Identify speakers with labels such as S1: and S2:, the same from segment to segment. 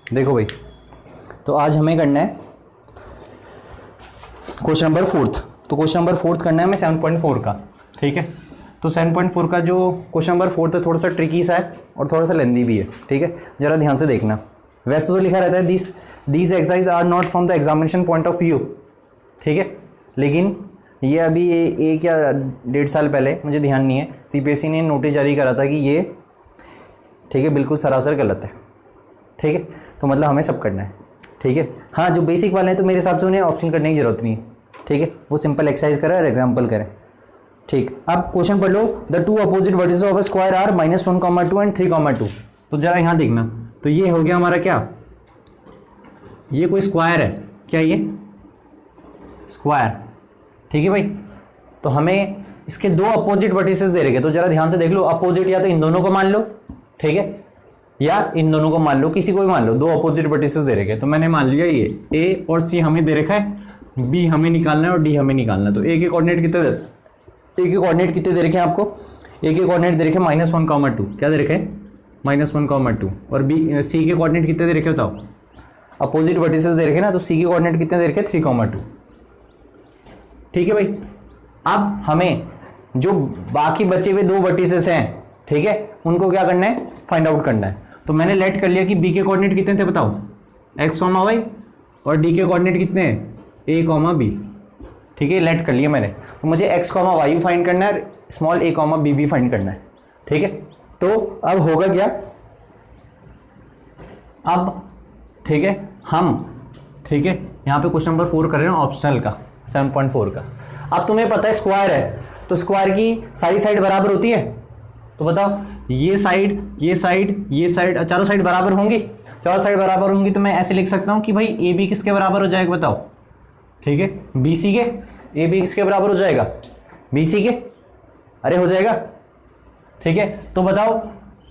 S1: देखो भाई, तो आज हमें करना है क्वेश्चन नंबर 4। तो क्वेश्चन नंबर 4 करना है हमें 7.4 का, ठीक है। तो 7.4 का जो क्वेश्चन नंबर 4 है थोड़ा सा ट्रिकी सा है और थोड़ा सा लेंदी भी है, ठीक है। जरा ध्यान से देखना। वैसे तो लिखा रहता है these exercise are not from the examination point of view, ठीक है। लेकिन ये अभी एक या 1.5 साल पहले, मुझे ध्यान नहीं है, CPSE ने नोटिस जारी करा था कि ये, ठीक है, बिल्कुल सरासर गलत है, ठीक है। तो मतलब हमें सब करना है, ठीक है। हाँ, जो बेसिक वाले हैं तो मेरे हिसाब से उन्हें ऑप्शन करने की जरूरत नहीं है, ठीक है। वो सिंपल एक्सरसाइज करें और एग्जाम्पल करें, ठीक। अब क्वेश्चन पढ़ लो। The two opposite vertices of a square are -1,2 and 3,2। तो जरा यहाँ देखना, तो ये हो गया हमारा क्या, ये कोई स्क्वायर है क्या, ये स्क्वायर, ठीक है भाई। तो हमें इसके दो अपोजिट वर्टिसेस दे रखे, तो जरा ध्यान से देख लो। अपोजिट या तो इन दोनों को मान लो, ठीक है, या इन दोनों को मान लो, किसी को भी मान लो। दो अपोजिट वर्टिसेस दे रखे, तो मैंने मान लिया ये A और C हमें दे रखा है, B हमें निकालना है और D हमें निकालना है। तो A के कोऑर्डिनेट कितने दे रखे हैं आपको? A के कोऑर्डिनेट दे रखे -1,2, क्या दे रखे हैं? -1,2। और C के कोऑर्डिनेट कितने दे रखे बताओ? अपोजिट वर्टिसेस दे रखे ना, तो C के कोऑर्डिनेट कितने दे रखे? 3,2, ठीक है भाई। अब हमें जो बाकी बचे हुए दो वर्टिसेस हैं, ठीक है, उनको क्या करना है? फाइंड आउट करना है। तो मैंने लेट कर लिया कि B के कोऑर्डिनेट कितने थे बताओ? x, y, और D के कोऑर्डिनेट कितने हैं? A, B, ठीक है, लेट कर लिया मैंने। तो मुझे x, y भी फाइंड करना है, स्मॉल a, b भी फाइंड करना है, ठीक है। तो अब होगा क्या, अब ठीक है, हम, ठीक है, यहाँ पे क्वेश्चन नंबर 4 कर रहे हैं ऑप्शनल का, 7.4 का। अब तुम्हें पता है स्क्वायर है, तो स्क्वायर की सारी साइड बराबर होती है। तो बताओ, ये साइड, ये साइड, ये साइड, चारों साइड बराबर होंगी। चारों साइड बराबर होंगी तो मैं ऐसे लिख सकता हूँ कि भाई AB किसके बराबर हो जाएगा बताओ? ठीक है, BC के। AB किसके बराबर हो जाएगा? BC के। अरे हो जाएगा, ठीक है। तो बताओ,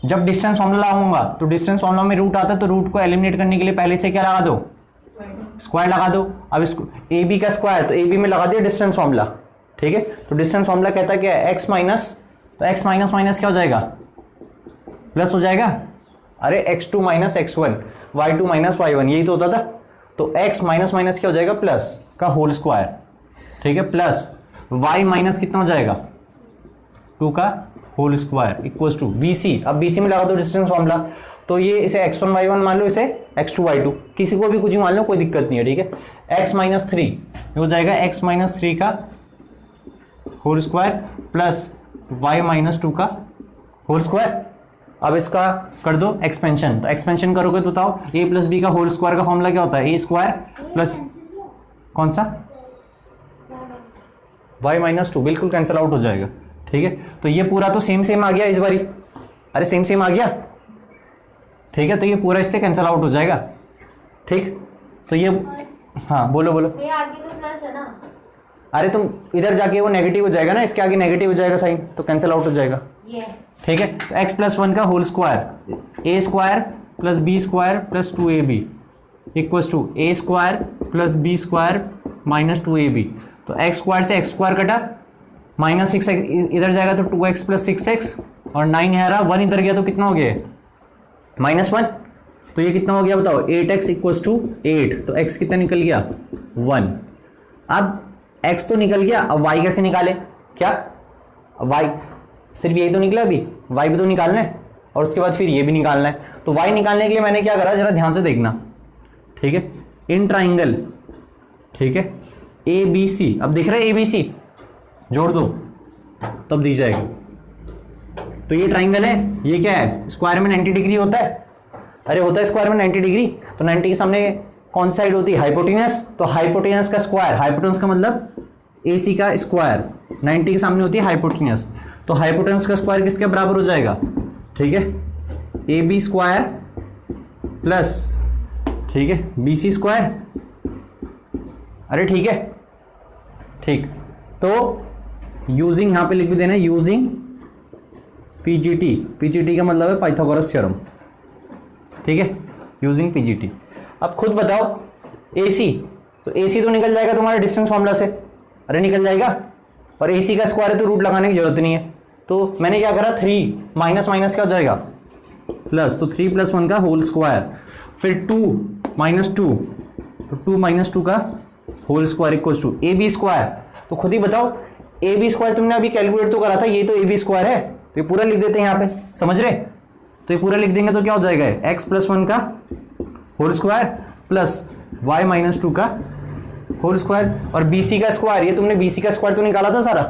S1: जब डिस्टेंस फॉर्मूला लाऊंगा तो डिस्टेंस फॉर्मूला में रूट आता है, तो रूट को एलिमिनेट करने के लिए पहले से क्या लगा दो? स्क्वायर लगा दो। अब इसको AB का स्क्वायर, तो AB में लगा दिया डिस्टेंस फॉर्मूला, ठीक है। तो डिस्टेंस फॉर्मूला कहता है क्या है? x माइनस, तो x माइनस माइनस क्या हो जाएगा? प्लस हो जाएगा। अरे x2 minus x1, y2 minus y1, यही तो होता था। तो x माइनस माइनस क्या हो जाएगा? प्लस का होल स्क्वायर, ठीक है, प्लस y माइनस कितना हो जाएगा? 2 का whole square equals to BC। अब BC में लगा दो डिस्टेंस फॉर्मूला, तो ये इसे x1 y1 मान लो, इसे x2 y2, किसी को भी कुछ ही मान लो, कोई दिक्कत नहीं है, ठीक है। x माइनस 3 हो जाएगा x माइनस 3 का whole square plus y minus 2 का होल स्क्वायर। अब इसका कर दो एक्सपेंशन, तो एक्सपेंशन करोगे तो बताओ a प्लस बी का होल स्क्वायर का फॉर्मूला क्या होता है? a स्क्वायर प्लस कौन सा? y माइनस 2, बिल्कुल कैंसिल आउट हो जाएगा, ठीक है। तो ये पूरा तो सेम आ गया इस बारी, अरे सेम आ गया, ठीक है। तो ये पूरा इससे कैंसिल आउट हो जाएगा, ठीक। तो ये, हाँ बोलो
S2: ये आगे तो प्लस है ना।
S1: अरे तुम इधर जाके वो नेगेटिव हो जाएगा ना, इसके आगे नेगेटिव हो जाएगा साइन, तो कैंसिल आउट हो जाएगा, ठीक है। तो x प्लस 1 का whole square, a square plus b square plus 2ab equals to a square plus b square minus 2ab। तो x स्क्वायर से x स्क्वायर कटा, माइनस 6x इधर जाएगा तो 2x प्लस 6x, और 9 है रहा, 1 इधर गया तो कितना हो गया? -1। तो ये कितना हो गया बताओ? 8x equals to 8। तो x कितना निकल गया? 1। अब x तो निकल गया, अब y कैसे निकाले? क्या y सिर्फ यही तो निकला, अभी y भी तो निकालना है, और उसके बाद फिर ये भी निकालना है। तो y निकालने के लिए मैंने क्या करा, जरा ध्यान से देखना, ठीक है। इन ट्राइंगल, ठीक है, ABC, अब दिख रहा है ABC, जोड़ दो तब दी जाएगी। तो ये ट्राइंगल है, ये क्या है? स्क्वायर में 90 डिग्री होता है, अरे होता है स्क्वायर में 90 डिग्री। तो 90 के सामने कौन साइड होती है? हाइपोटेनस। तो हाइपोटेनस का स्क्वायर, हाइपोटेनस का मतलब AC का स्क्वायर, 90 के सामने होती है हाइपोटेनस। तो हाइपोटेनस का स्क्वायर किसके बराबर हो जाएगा? ठीक है, AB स्क्वायर प्लस, ठीक है, BC स्क्वायर। अरे ठीक है, ठीक। तो यूजिंग, यहां पे लिख भी देना, यूजिंग PGT का मतलब है पाइथागोरस थ्योरम, ठीक है, यूजिंग PGT। अब खुद बताओ AC, तो AC तो निकल जाएगा तुम्हारे डिस्टेंस फॉर्मूला से, अरे निकल जाएगा, और AC का स्क्वायर है तो रूट लगाने की जरूरत नहीं है। तो मैंने क्या करा, 3 माइनस माइनस क्या हो जाएगा? प्लस। तो 3 + 1 का होल स्क्वायर। फिर 2 माइनस 2, तो 2 माइनस 2 का whole square equals to A B square. तो खुद ही बताओ, ए बी स्क्वायर तुमने अभी कैलकुलेट तो करा था, ये तो ए बी स्क्वायर है, तो ये पूरा लिख देते हैं यहाँ पे, समझ रहे? तो ये पूरा लिख देंगे तो क्या हो जाएगा, एक्स प्लस 1 का whole square plus Y minus 2 का होल स्क्वायर, और बीसी का स्क्वायर, ये तुमने बीसी का स्क्वायर तो निकाला था सारा,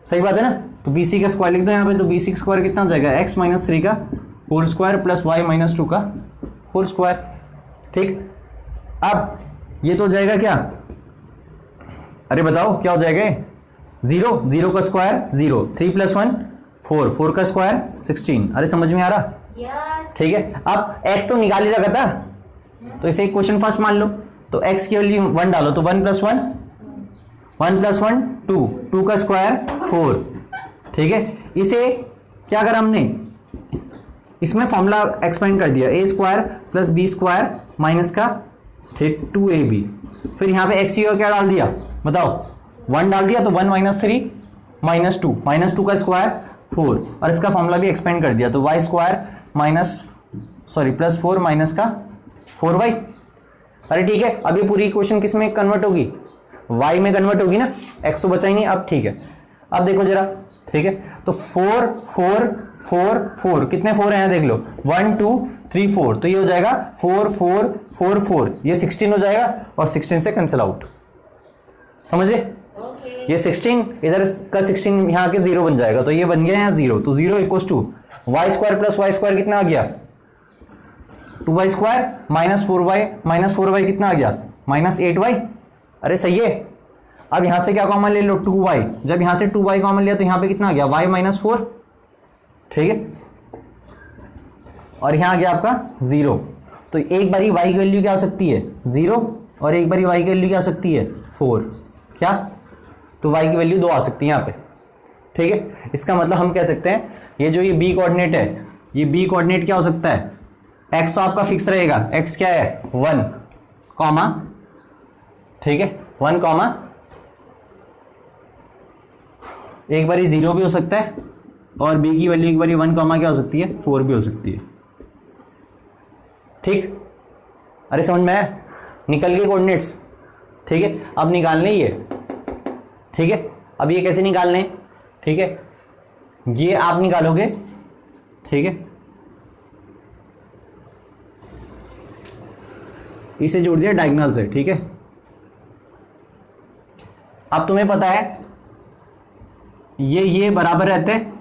S1: सही बात है ना? तो बीसी का स्क्वायर लिख दो यहाँ पे, तो बीसी का स्क्वायर कितना हो जाएगा, एक्स माइनस 3 का whole square plus Y minus 2 का होल स्क्वायर। ठीक, अब ये तो हो जाएगा क्या, अरे बताओ क्या हो जाएगा, 0, 0 का स्क्वायर 0, 3 प्लस 1 4, 4 का स्क्वायर 16। अरे समझ में आ रहा?
S2: यस।
S1: ठीक है, अब x तो निकाल ही रखा था, तो इसे एक क्वेश्चन फर्स्ट मान लो, तो x की वैल्यू 1 डालो, तो 1 प्लस 1 2, 2 का स्क्वायर 4। ठीक है, इसे क्या करा हमने, इसमें फॉर्मूला एक्सपेंड कर दिया, a square plus B square minus का ठीक 2ab, फिर यहाँ पे x की क्या डाल दिया बताओ, 1 डाल दिया, तो 1 माइनस 3 माइनस 2 का स्क्वायर 4, और इसका फॉर्मूला भी एक्सपेंड कर दिया, तो y स्क्वायर प्लस 4 माइनस का 4y। अरे ठीक है, अब ये पूरी इक्वेशन किस में कन्वर्ट होगी, y में कन्वर्ट होगी ना, x तो बचा ही नहीं। अब ठीक है, अब देखो जरा, ठीक है, तो 4 4 4 4, कितने 4 हैं देख लो, 1 2 3 4, तो ये हो जाएगा 4 4 4 4, ये 16 हो जाएगा, और 16 से कैंसिल आउट, समझे? ये 16 इधर का 16 यहाँ के 0 बन जाएगा, तो ये बन गया यहाँ 0, तो 0 equals to Y square plus Y square कितना आ गया, 2y स्क्वायर माइनस 4y कितना आ गया, माइनस 8y। अरे सही है, अब यहां से क्या कॉमन ले लो, 2y, जब यहां से 2y कॉमन लिया तो यहां पे कितना आ गया, y माइनस 4। ठीक है, और यहां आ गया आपका 0, तो एक बारी y की वैल्यू क्या आ सकती है 0, और एक बारी y की वैल्यू क्या आ सकती है 4, क्या, तो y की वैल्यू 2 आ सकती है यहाँ पे। ठीक है, इसका मतलब हम कह सकते हैं ये जो ये b कोऑर्डिनेट है, ये b कोऑर्डिनेट क्या हो सकता है, x तो आपका फिक्स रहेगा, x क्या है 1 कॉमा, ठीक है 1 कॉमा, एक बारी 0 भी हो सकता है, और b की वैल्यू एक बारी 1 कॉमा क्या हो सकती है 4 भी हो सकती है। ठीक, अरे समझ में आया, निकल गए कोऑर्डिनेट्स। ठीक है, अब निकालने ये, ठीक है, अब ये कैसे निकालने, ठीक है, ये आप निकालोगे, ठीक है, इसे जोड़ दिया डायगोनल से। ठीक है, अब तुम्हें पता है ये बराबर रहते हैं,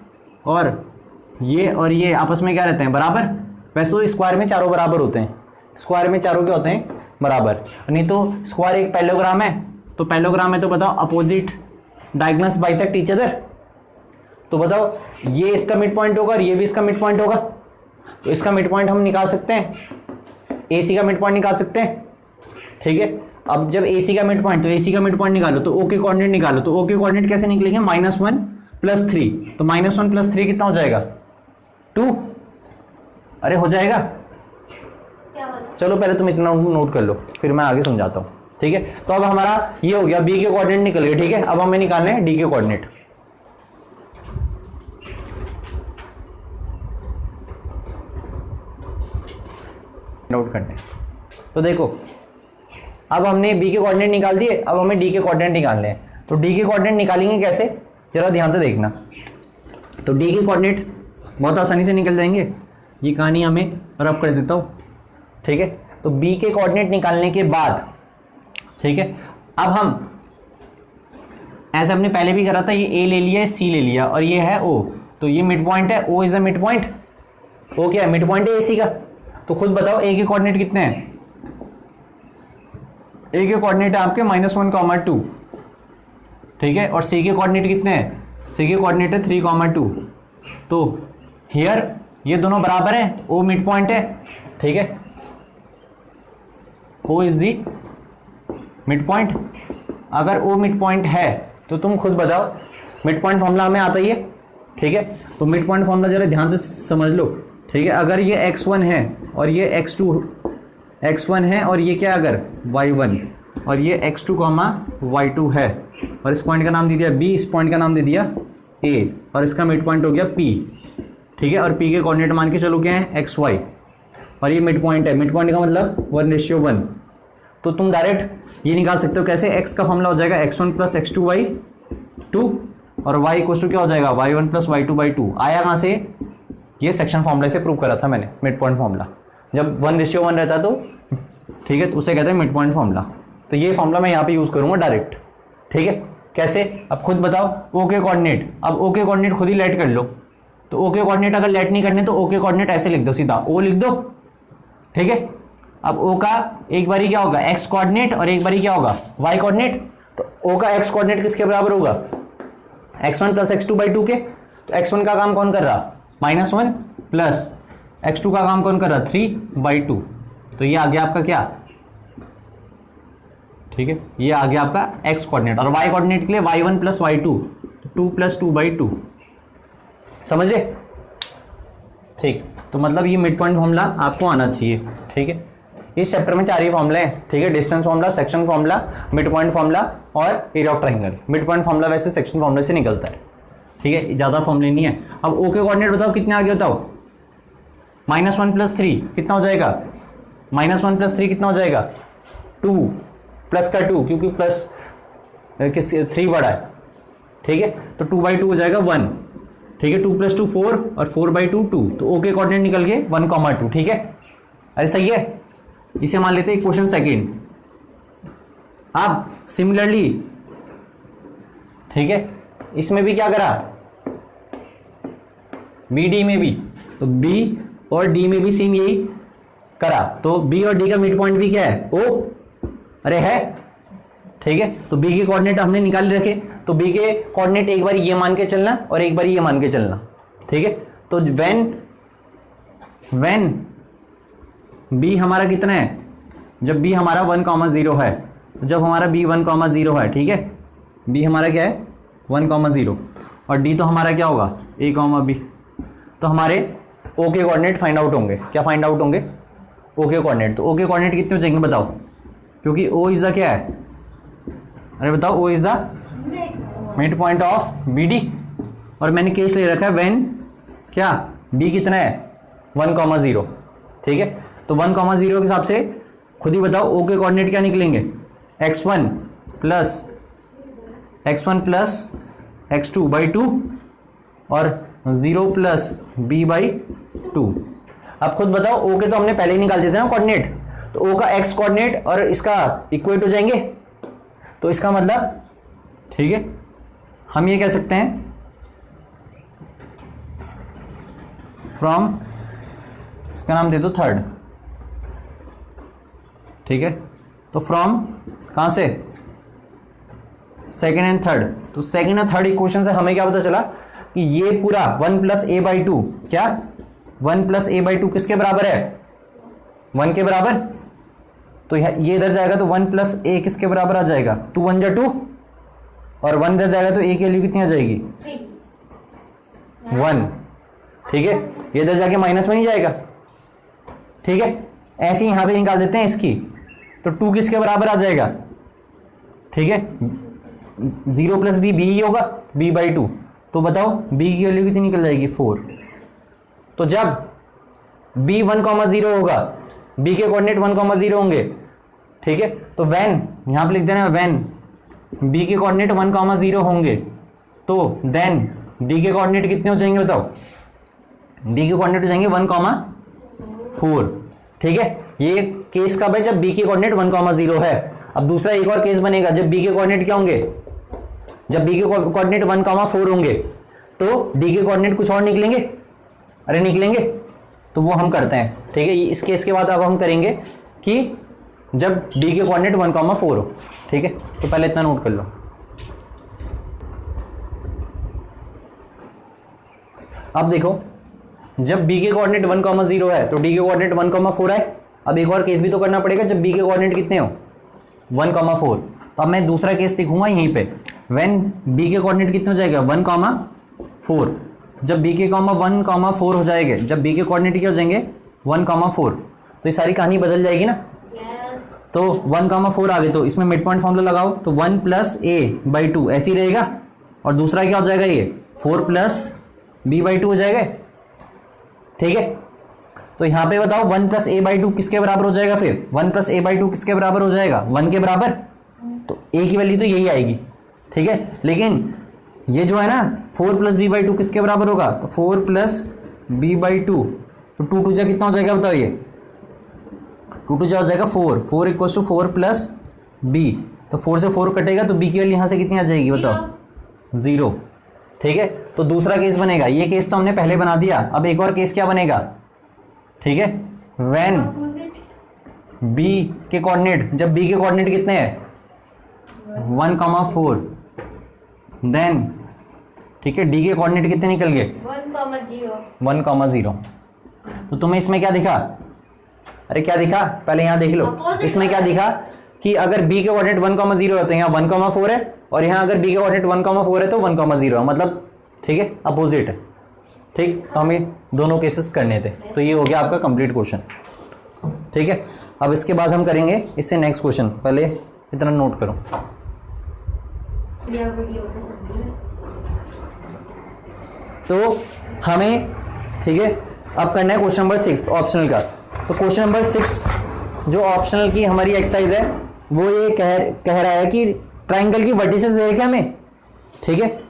S1: और ये आपस में क्या रहते हैं बराबर, वैसे तो स्क्वायर में चारों बराबर होते हैं, स्क्वायर में चारों क्या होते हैं बराबर, नहीं तो स्क्वायर एक पैरेललोग्राम है, तो पैरेललोग्राम है तो बताओ opposite diagonals bisect each other, तो बताओ ये इसका मिड पॉइंट होगा और ये भी इसका मिड पॉइंट होगा, तो इसका मिड पॉइंट हम निकाल सकते हैं, AC का मिड पॉइंट निकाल सकते हैं। ठीक है, अब जब AC का मिड पॉइंट, तो AC का मिड पॉइंट निकालो, तो O के कोऑर्डिनेट निकालो, तो O के कोऑर्डिनेट कैसे निकलेंगे, -1 + 3, तो -1 + 3 कितना हो जाएगा 2। अरे हो जाएगा,
S2: क्या बोला?
S1: चलो पहले तुम इतना नोट कर लो, फिर मैं आगे समझाता हूँ। ठीक है, तो अब हमारा ये हो गया, B के कोऑर्डिनेट निकल गए। ठीक है, अब हमें निकालने हैं D के कोऑर्डिनेट। नोट करने, तो देखो अब हमने B के कोऑर्डिनेट निकाल दिए, अब हमें D के कोऑर्डिनेट निकालने हैं। तो D के कोऑर्डिनेट निकालेंगे कैसे, जरा ध्यान से देखना। तो D के कोऑर्डिनेट बहुत आसानी से निकल जाएंगे, ये कहानी हमें रब कर देता हूँ। ठीक है, तो B के कोऑर्डिनेट निकालने के बाद, ठीक है, अब हम ऐसे हमने पहले भी करा था, ये A ले लिया, C ले लिया, और ये है O, तो ये मिड पॉइंट है, O is the mid point. O क्या है, मिड पॉइंट है AC का। तो खुद बताओ A के कोऑर्डिनेट कितने हैं, A के कोऑर्डिनेट है आपके -1, 2, ठीक है, और C के कोऑर्डिनेट कितने हैं, C के कोऑर्डिनेट है 3, 2, तो हियर ये दोनों बराबर हैं, O मिड पॉइंट है। ठीक है, O is the mid point. अगर O मिड पॉइंट है तो तुम खुद बताओ, मिड पॉइंट फॉर्मूला हमें आता ही है। ठीक है, तो मिड पॉइंट फॉर्मूला जरा ध्यान से समझ लो। ठीक है, अगर ये x1 है और ये x1 है और ये क्या, अगर y1 और ये x2, y2 है, और इस पॉइंट का नाम दे दिया B, इस पॉइंट का नाम दे दिया A, और इसका मिड पॉइंट हो गया P। ठीक है, और P के कोऑर्डिनेट मान के चलो क्या है, xy। और ये मिड पॉइंट है, मिड पॉइंट का मतलब 1:1। तो तुम डायरेक्ट ये निकाल सकते हो कैसे, x का फॉर्मूला हो जाएगा x1 + x2/2 और y इक्वल टू क्या हो जाएगा y1 + y2/2। आया कहाँ से, ये सेक्शन फॉर्मूला से प्रूव करा था मैंने, मिड पॉइंट फॉर्मूला। जब 1:1 रहता तो ठीक है, तो उसे कहते हैं मिड पॉइंट फॉर्मूला। तो ये फॉर्मूला मैं यहाँ पे यूज़ करूँगा डायरेक्ट, ठीक है। कैसे, अब खुद बताओ, ओके कोऑर्डिनेट, अब ओके कोऑर्डिनेट खुद ही लेट कर लो। तो ओके कोऑर्डिनेट अगर लेट नहीं करने तो ओके कोऑर्डिनेट ऐसे लिख दो, सीधा ओ लिख दो, ठीक है। अब ओ का एक बारी क्या होगा एक्स कोऑर्डिनेट और एक बारी क्या होगा वाई कोऑर्डिनेट। तो ओ का एक्स कोऑर्डिनेट किसके बराबर होगा, x1 + x2/2 के। तो x1 का काम कौन कर रहा, -1 प्लस x2 का काम कौन कर रहा, 3/2। तो ये आ गया आपका क्या, ठीक है, ये आ गया आपका x कोऑर्डिनेट। और y कोऑर्डिनेट के लिए y1 + y2, 2 + 2/2, समझे, ठीक। तो मतलब ये मिड पॉइंट फॉर्मूला आपको आना चाहिए, ठीक है। इस चैप्टर में 4 ही फॉर्मूले हैं, ठीक है, distance formula, section formula, mid point formula और area of triangle. Mid point formula वैसे सेक्शन फॉर्मूले से निकलता है, ठीक है, ज़्यादा फॉर्मूले नहीं है। अब ओके कोऑर्डिनेट बताओ कितने आगे, बताओ, -1 + 3 कितना हो जाएगा, -1 + 3 कितना हो जाएगा, 2 प्लस का 2, क्योंकि प्लस किस 3 बड़ा है, ठीक है। तो 2/2 हो जाएगा 1, ठीक है, 2 + 2 4 और 4/2 2। तो ओके कोऑर्डिनेट निकल गए 1,2, ठीक है। अरे सही है, इसे मान लेते हैं क्वेश्चन सेकंड। अब सिमिलरली, ठीक है, इसमें भी क्या करा, बी डी में भी, तो बी और डी में भी सेम यही करा। तो बी और डी का मिड पॉइंट भी क्या है, ओ, अरे है, ठीक है। तो बी के कोऑर्डिनेट हमने निकाल रखे। तो बी के कोऑर्डिनेट एक बार ये मान के चलना और एक बार ये मान के चलना, ठीक है। तो व्हेन बी हमारा कितना है, जब बी हमारा 1,0 है, तो जब हमारा बी 1,0 है, ठीक है, बी हमारा क्या है 1,0 और डी तो हमारा क्या होगा a,b। तो हमारे ओ के कोऑर्डिनेट फाइंड आउट होंगे, क्या फाइंड आउट होंगे, ओ के कोऑर्डिनेट। तो ओ के कोऑर्डिनेट कितने हो जाएंगे बताओ, क्योंकि ओ इज द क्या है, अरे बताओ, O is the mid point of B D. और मैंने केस ले रखा है व्हेन क्या, बी कितना है 1,0, ठीक है। तो 1,0 के हिसाब से खुद ही बताओ ओ के कोऑर्डिनेट क्या निकलेंगे, x1 + x2/2 और 0 + b/2। अब खुद बताओ, ओ के तो हमने पहले ही निकाल दिए थे ना कोऑर्डिनेट, तो ओ का x कोऑर्डिनेट और इसका इक्वेट हो जाएंगे। तो इसका मतलब, ठीक है, हम ये कह सकते हैं फ्रॉम, इसका नाम दे दो थर्ड, ठीक है। तो फ्रॉम कहां से, सेकेंड एंड थर्ड। तो सेकेंड और थर्ड इक्वेशन से हमें क्या पता चला कि ये पूरा 1 + a/2, क्या 1 + a/2 किसके बराबर है, 1 के बराबर। तो ये इधर जाएगा तो 1 + a किसके बराबर आ जाएगा, 2 1 2 और 1 इधर जाएगा तो a की वैल्यू कितनी आ जाएगी 1, ठीक है। ये इधर जाके माइनस में नहीं जाएगा, ठीक है। ऐसे ही यहां पे निकाल देते हैं इसकी, तो 2 किसके बराबर आ जाएगा, ठीक है, 0 + b ही होगा, b/2। तो बताओ b की वैल्यू कितनी निकल जाएगी 4। तो जब b 1,0 होगा, b के कोऑर्डिनेट 1,0 होंगे, ठीक है। तो व्हेन, यहां पे लिख देना व्हेन b के कोऑर्डिनेट 1,0 होंगे, तो देन d के कोऑर्डिनेट कितने हो जाएंगे बताओ, d के कोऑर्डिनेट हो जाएंगे 1,4, ठीक है। ये केस कब है, जब b के कोऑर्डिनेट 1,0 है। अब दूसरा एक और केस बनेगा जब b के कोऑर्डिनेट क्या होंगे, जब b के कोऑर्डिनेट 1,4 होंगे, तो d के कोऑर्डिनेट कुछ और निकलेंगे, अरे निकलेंगे, तो वो हम करते हैं, ठीक है। इस केस के बाद अब हम करेंगे कि जब d के कोऑर्डिनेट 1,4 हो, ठीक है। तो पहले इतना नोट कर लो। अब देखो, जब b के कोऑर्डिनेट 1,0 है तो d के कोऑर्डिनेट 1,4 है। अब एक और केस भी तो करना पड़ेगा जब b के कोऑर्डिनेट कितने हो 1,4। तो अब मैं दूसरा केस लिखूंगा यहीं पे, व्हेन b के कोऑर्डिनेट कितने हो जाएगा 1,4। जब b के 1,4 हो जाएंगे, जब b के कोऑर्डिनेट क्या हो जाएंगे 1,4, तो ये सारी कहानी बदल जाएगी ना। तो 1,4 आ गए, तो इसमें मिड पॉइंट फॉर्मूला लगाओ, तो 1 + a/2 ऐसे ही रहेगा, और दूसरा क्या हो जाएगा, ये 4 + b/2 हो जाएगा, ठीक है। तो यहाँ पे बताओ 1 प्लस ए बाई टू किसके बराबर हो जाएगा, फिर 1 प्लस ए बाई टू किसके बराबर हो जाएगा, 1 के बराबर। तो ए की वैल्यू तो यही आएगी, ठीक है। लेकिन ये जो है ना 4 प्लस बी बाई टू किसके बराबर होगा, तो 4 प्लस बी बाई टू, तो 2 जा कितना हो जाएगा बताओ, ये 2 जा हो जाएगा 4, 4 इक्वल टू 4 प्लस बी, तो 4 से 4 कटेगा तो बी की वैल्यू यहाँ से कितनी आ जाएगी बताओ, 0, ठीक है। तो दूसरा केस बनेगा, ये केस तो हमने पहले बना दिया, अब एक और केस क्या बनेगा, ठीक है, व्हेन बी के कोऑर्डिनेट, जब बी के कोऑर्डिनेट कितने हैं 1,4, देन ठीक है डी के कोऑर्डिनेट कितने निकल गए 1,0। तो तुम्हें इसमें क्या दिखा, अरे क्या दिखा पहले यहाँ देख लो, इसमें क्या दिखा कि अगर b के कोऑर्डिनेट 1,0 है तो यहाँ 1,4 है, और यहाँ अगर b के कोऑर्डिनेट 1,4 है तो 1,0 है, मतलब ठीक है अपोजिट है, ठीक। तो हमें दोनों केसेस करने थे, तो ये हो गया आपका कंप्लीट क्वेश्चन, ठीक है। अब इसके बाद हम करेंगे इससे नेक्स्ट क्वेश्चन, पहले इतना नोट करो। तो हमें ठीक है अब करना है क्वेश्चन नंबर 6 ऑप्शनल का। तो क्वेश्चन नंबर 6 जो ऑप्शनल की हमारी एक्सरसाइज है वो ये कह रहा है कि ट्राइंगल की वर्टिसेस दे रखे हमें, ठीक है,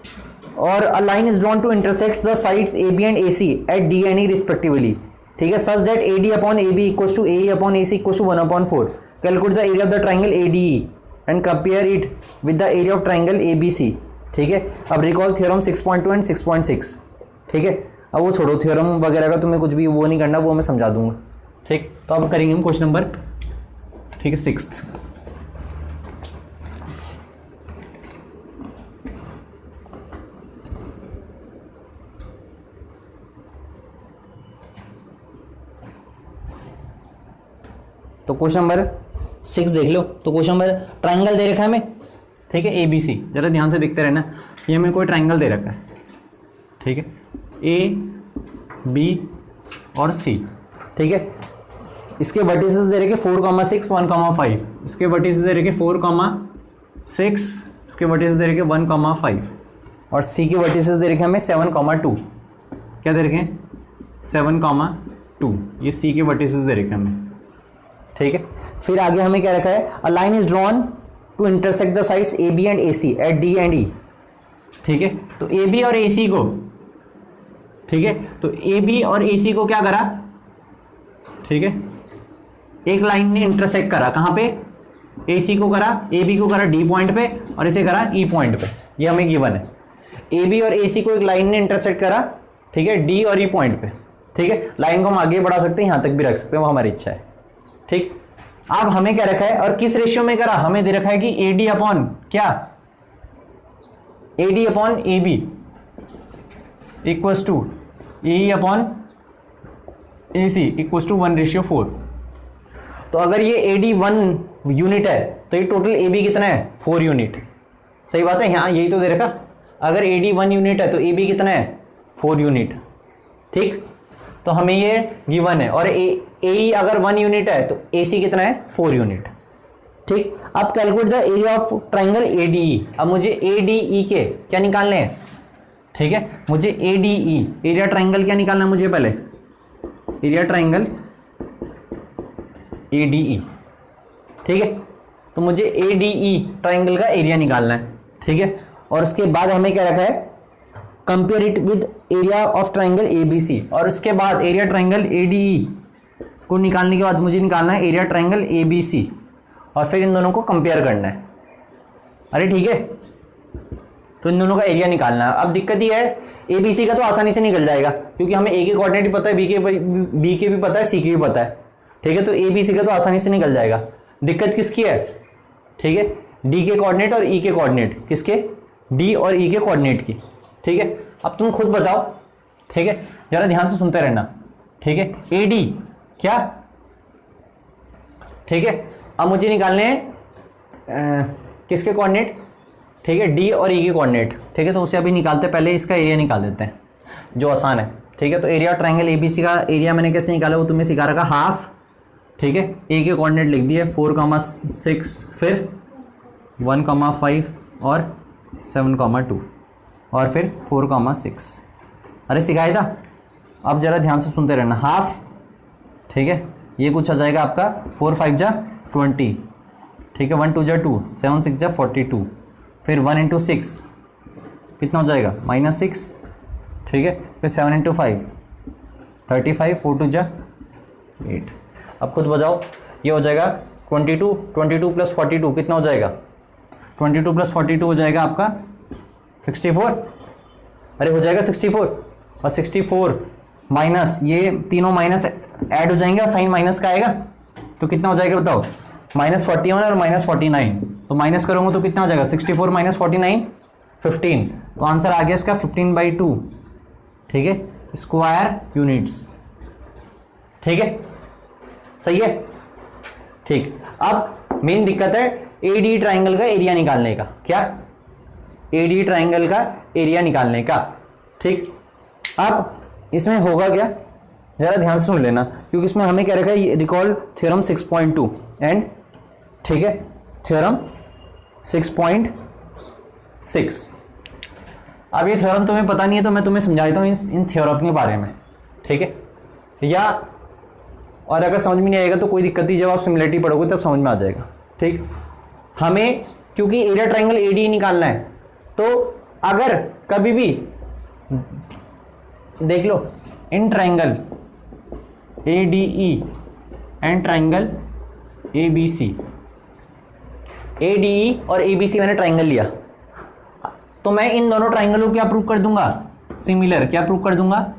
S1: और a line is drawn to intersect the sides A B and A C at D and E respectively, ठीक है, such that A D upon A B equals to A E upon A C equals to 1/4। Calculate the area of the triangle A D E and compare it with the area of triangle A B C, ठीक है। अब recall theorem 6.2 and 6.6, ठीक है। अब वो छोड़ो theorem वगैरह का, तुम्हें कुछ भी वो नहीं करना, वो मैं समझा दूंगा, ठीक। तो अब करेंगे हम क्वेश्चन नंबर, ठीक है 6। तो क्वेश्चन नंबर 6 देख लो। तो क्वेश्चन नंबर ट्राइंगल दे रखा है हमें, ठीक है, ए बी सी, जरा ध्यान से देखते रहना। ये हमें कोई ट्राइंगल दे रखा है, ठीक है, ए बी और सी, ठीक है। इसके वर्टिसेस दे रखे 4,6 1,5, इसके वर्टिसेस दे रखे 4,6, इसके वर्टिसेस दे रखे 1,5, और सी के वर्टिसेस दे रखे हमें 7,2। क्या दे रखे हैं 7,2, ये सी के वर्टिसेस दे रखे हमें, ठीक है। फिर आगे हमें क्या रखा है, a line is drawn to intersect the sides A B and A C at D and E, ठीक है। तो ए बी और ए सी को, ठीक है, तो ए बी और ए सी को क्या करा, ठीक है, एक लाइन ने इंटरसेक्ट करा, कहां पे, ए सी को करा, ए बी को करा डी पॉइंट पे, और इसे करा ई पॉइंट पे, ये हमें गिवन है। ए बी और ए सी को एक लाइन ने इंटरसेक्ट करा, ठीक है, डी और ई पॉइंट पे, ठीक है। लाइन को हम आगे बढ़ा सकते हैं, यहां तक भी रख सकते हैं, वो हमारी इच्छा है, ठीक। अब हमें क्या रखा है और किस रेशियो में करा, हमें दे रखा है कि ए डी अपॉन क्या, A D upon A B equals to A upon A C equals to 1:4। तो अगर ये ए डी 1 यूनिट है तो ये टोटल ए बी कितना है 4 यूनिट, सही बात है, यहाँ यही तो दे रखा। अगर ए डी 1 यूनिट है तो ए बी कितना है 4 यूनिट, ठीक। तो हमें ये गिवन है, और ए ई अगर 1 यूनिट है तो ए सी कितना है 4 यूनिट, ठीक। अब calculate the area of triangle A D ई। अब मुझे ए डी ई के क्या निकालने हैं, ठीक है, मुझे ए डी ई एरिया ट्राइंगल क्या निकालना है, मुझे पहले एरिया ट्राइंगल ए डी ई, ठीक है। तो मुझे ए डी ई ट्राइंगल का एरिया निकालना है, ठीक है। और उसके बाद हमें क्या रखा है, compare it with area of triangle A B C, और उसके बाद area triangle A D E को निकालने के बाद मुझे निकालना है area triangle A B C, और फिर इन दोनों को कंपेयर करना है। अरे ठीक है, तो इन दोनों का एरिया निकालना है। अब दिक्कत ये है, ए बी सी का तो आसानी से निकल जाएगा, क्योंकि हमें ए के कोऑर्डिनेट भी पता है, बी के भी पता है, सी के भी पता है, ठीक है। तो ए बी सी का तो आसानी से निकल जाएगा। दिक्कत किसकी है, ठीक है, डी के कोऑर्डिनेट और ई के कोऑर्डिनेट, किसके, डी और ई के कोऑर्डिनेट की, ठीक है। अब तुम खुद बताओ, ठीक है, जरा ध्यान से सुनते रहना, ठीक है। ए डी क्या, ठीक है। अब मुझे निकालने हैं किसके कोऑर्डिनेट, ठीक है, डी और ई के कोऑर्डिनेट, ठीक है। तो उसे अभी निकालते, पहले इसका एरिया निकाल देते हैं जो आसान है, ठीक है। तो area triangle A B C का एरिया मैंने कैसे निकाला वो तुम्हें सिखा रखा, हाफ, ठीक है। ए के कोऑर्डिनेट लिख दिए 4,6, फिर 1,5 और 7,2, और फिर 4,6। अरे सिखाया था, अब जरा ध्यान से सुनते रहना। हाफ ठीक है, ये कुछ आ जाएगा आपका 4 5 जा 20, ठीक है, 1 2 जा 2, 7 6 जा 42, फिर 1 इंटू 6 कितना हो जाएगा -6, ठीक है, फिर 7 इंटू 5 35, 4 2 जा 8। अब खुद बताओ, ये हो जाएगा 22 प्लस 42 कितना हो जाएगा, 22 प्लस 42 हो जाएगा आपका 64, अरे हो जाएगा 64, और 64 माइनस ये तीनों माइनस ऐड हो जाएंगे और साइन माइनस का आएगा, तो कितना हो जाएगा बताओ, -41 और -49, तो माइनस करोगे तो कितना हो जाएगा 64 माइनस 49 15, तो आंसर आ गया इसका 15/2, ठीक है, स्क्वायर यूनिट्स, ठीक है, सही है, ठीक। अब मेन दिक्कत है एडी ट्राइंगल का एरिया निकालने का, क्या एडी ट्राइंगल का एरिया निकालने का, ठीक। अब इसमें होगा क्या, जरा ध्यान से सुन लेना, क्योंकि इसमें हमें क्या रखा है, रिकॉल थ्योरम 6.2 एंड, ठीक है, थ्योरम 6.6। अब ये थ्योरम तुम्हें पता नहीं है तो मैं तुम्हें समझा देता हूँ इन थ्योरम के बारे में, ठीक है, या और अगर समझ में नहीं आएगा तो कोई दिक्कत नहीं, जब आप सिमिलरिटी पढ़ोगे तब समझ में आ जाएगा, ठीक। हमें क्योंकि एरिया ट्राइंगल एडी निकालना है, तो अगर कभी भी देख लो in triangle ADE and triangle ABC, ADE और ABC मैंने ट्राइंगल लिया, तो मैं इन दोनों ट्राइंगलों को क्या प्रूव कर दूंगा, सिमिलर, क्या प्रूव कर दूंगा,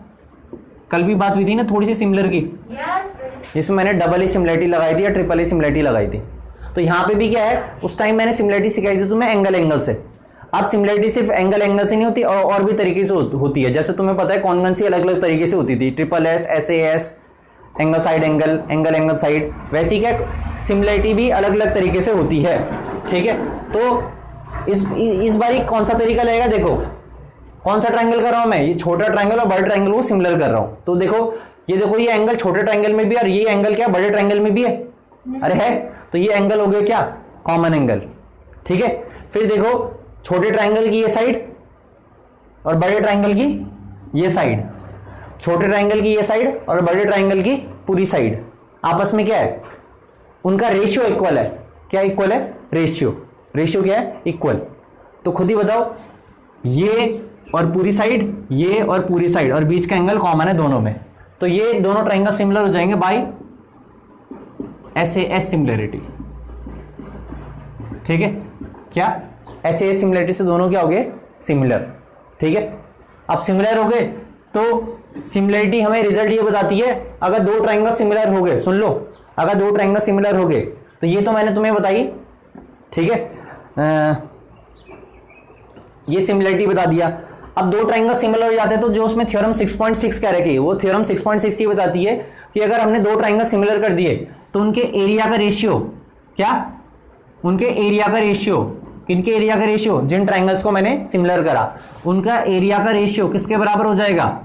S1: कल भी बात हुई थी ना थोड़ी सी सिमिलर की, जिसमें मैंने डबल ए सिमिलरिटी लगाई थी या ट्रिपल ए सिमिलरिटी लगाई थी। तो यहाँ पे भी क्या है, उस टाइम मैंने सिमिलरिटी सिखाई थी तुम्हें एंगल से। अब सिमिलरिटी सिर्फ एंगल से नहीं होती, और भी तरीके से होती है, जैसे तुम्हें पता है कॉन्वेंसी अलग अलग तरीके से होती थी, SSS, SAS, angle side angle side, वैसी क्या सिमिलरिटी भी अलग अलग तरीके से होती है, ठीक है। तो इस बार कौन सा तरीका लगेगा, देखो कौन सा ट्राइंगल कर रहा हूं मैं, ये छोटा ट्राइंगल और बड़े ट्राइंगल को सिमिलर कर रहा हूं। तो देखो ये एंगल छोटे ट्राइंगल में भी और ये एंगल क्या बड़े ट्राइंगल में भी है, अरे है, तो ये एंगल हो गया क्या, कॉमन एंगल, ठीक है। फिर देखो छोटे ट्राइंगल की ये साइड और बड़े ट्राइंगल की ये साइड, छोटे ट्राइंगल की ये साइड और बड़े ट्राइंगल की पूरी साइड, आपस में क्या है, उनका रेशियो इक्वल है, क्या इक्वल है, रेशियो क्या है, इक्वल। तो खुद ही बताओ, ये और पूरी साइड, ये और पूरी साइड, और बीच का एंगल कॉमन है दोनों में, तो ये दोनों ट्राइंगल सिमिलर हो जाएंगे बाय SAS सिमिलरिटी, ठीक है, क्या SAS सिमिलरिटी से दोनों क्या हो गए, सिमिलर, ठीक है। अब सिमिलर हो गए तो सिमिलरिटी हमें रिजल्ट ये बताती है, अगर दो ट्राइंगल सिमिलर हो गए, सुन लो, अगर दो ट्राइंगल सिमिलर हो गए तो ये तो मैंने तुम्हें बताई, ठीक है, ये सिमिलरिटी बता दिया। अब दो ट्राइंगल सिमिलर हो जाते हैं तो जो उसमें थ्योरम 6.6 कह रखी है, वो थ्योरम 6.6 ये बताती है कि अगर हमने दो ट्राइंगल सिमिलर कर दिए तो उनके एरिया का रेशियो, क्या, उनके एरिया का रेशियो, किनके एरिया का रेशियो, जिन ट्राइंगल्स को मैंने सिमिलर करा उनका एरिया का रेशियो किसके बराबर हो जाएगा,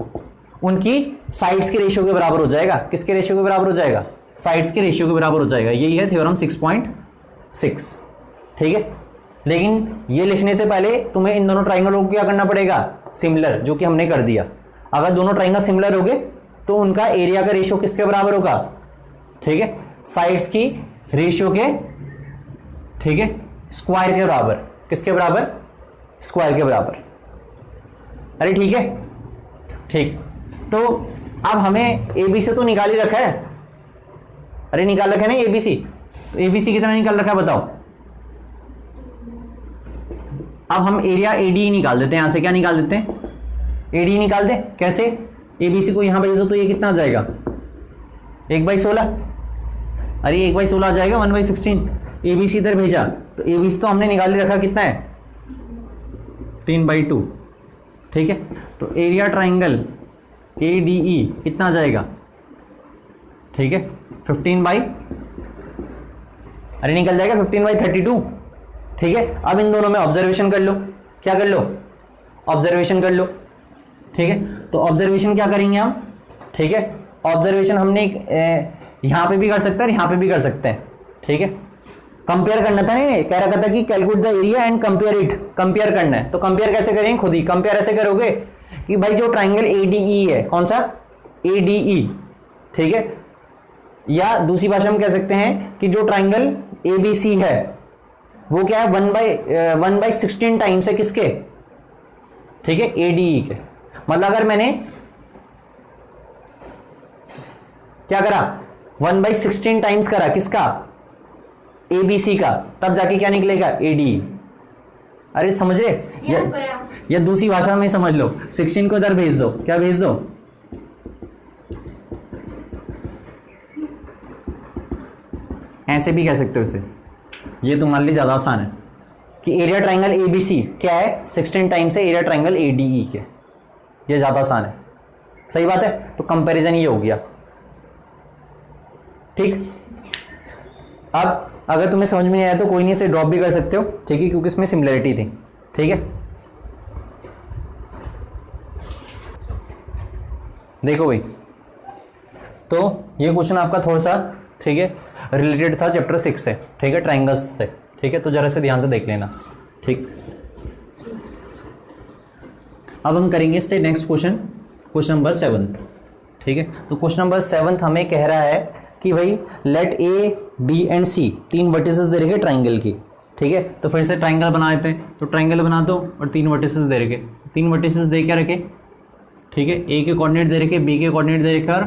S1: उनकी साइड्स के रेशियो के बराबर हो जाएगा, किसके रेशियो के बराबर हो जाएगा, साइड्स के रेशियो के बराबर हो जाएगा। यही है थ्योरम 6.6, ठीक है। लेकिन ये लिखने से पहले तुम्हें इन दोनों ट्राइंगलों को क्या करना पड़ेगा, सिमिलर, जो कि हमने कर दिया। अगर दोनों ट्राइंगल सिमिलर हो गए तो उनका एरिया का रेशियो किसके बराबर होगा, ठीक है, साइड्स की रेशियो के, ठीक है, स्क्वायर के बराबर, किसके बराबर, स्क्वायर के बराबर, अरे ठीक है, ठीक। तो अब हमें ABC से तो निकाल ही रखा है, अरे निकाल रखा है ना ABC, तो ABC कितना निकाल रखा है बताओ। अब हम एरिया ADE निकाल देते हैं, यहां से क्या निकाल देते हैं, ADE निकाल दें, कैसे, ABC को यहां भेजो तो ये कितना आ जाएगा, 1/16, अरे 1/16 आ जाएगा, 1/16, ABC इधर भेजा तो ABC तो हमने निकाल रखा, कितना है, 3/2, ठीक है। तो एरिया ट्राइंगल ADE कितना आ जाएगा, ठीक है, 15 अरे निकल जाएगा 15/32, ठीक है। अब इन दोनों में ऑब्जर्वेशन कर लो, क्या कर लो, ऑब्जर्वेशन कर लो, ठीक है। तो ऑब्जर्वेशन क्या करेंगे हम, ठीक है, ऑब्जर्वेशन हमने यहां पे भी कर सकते हैं और यहां पे भी कर सकते हैं, ठीक है। कंपेयर करना था, नहीं कह रहा था कि calculate the area and compare it, compare करना है, तो कंपेयर कैसे करेंगे, खुद ही कंपेयर ऐसे करोगे कि भाई जो ट्राइंगल ADE है, कौन सा, ADE, ठीक है, या दूसरी भाषा में कह सकते हैं कि जो ट्राइंगल ABC है वो क्या है 1/16 टाइम्स है किसके, ठीक है, ADE के। मतलब अगर मैंने क्या करा 1/16 टाइम्स करा किसका, ABC का, तब जाके क्या निकलेगा ADE। अरे समझ रहे या दूसरी भाषा में समझ लो, 16 को इधर भेज दो, क्या भेज दो, ऐसे भी कह सकते हो इसे, ये तुम्हारे लिए ज्यादा आसान है कि एरिया ट्राइंगल ABC क्या है 16 टाइम्स है एरिया ट्राइंगल ADE के, ये ज्यादा आसान है। सही बात है, तो कंपैरिजन ये हो गया। ठीक, अब अगर तुम्हें समझ में नहीं आया तो कोई नहीं, इसे ड्रॉप भी कर सकते हो, ठीक है, क्योंकि इसमें सिमिलरिटी थी। ठीक है, देखो भाई, तो ये क्वेश्चन आपका थोड़ा सा, ठीक है, रिलेटेड था चैप्टर 6 से, ठीक है, ट्राइंगल्स से। ठीक है, तो जरा से ध्यान से देख लेना। ठीक, अब हम करेंगे इससे नेक्स्ट क्वेश्चन, क्वेश्चन नंबर 7। ठीक है, तो क्वेश्चन नंबर 7 हमें कह रहा है कि भाई let A, B and C 3 vertices दे रखे ट्राइंगल की। ठीक है, तो फिर से ट्राइंगल बना देते हैं, तो ट्राइंगल बना दो और 3 वर्टिसेस दे रखे, 3 वर्टिसेस दे क्या रखे, ठीक है, A के कोऑर्डिनेट दे रखे, B के कोऑर्डिनेट दे रखे और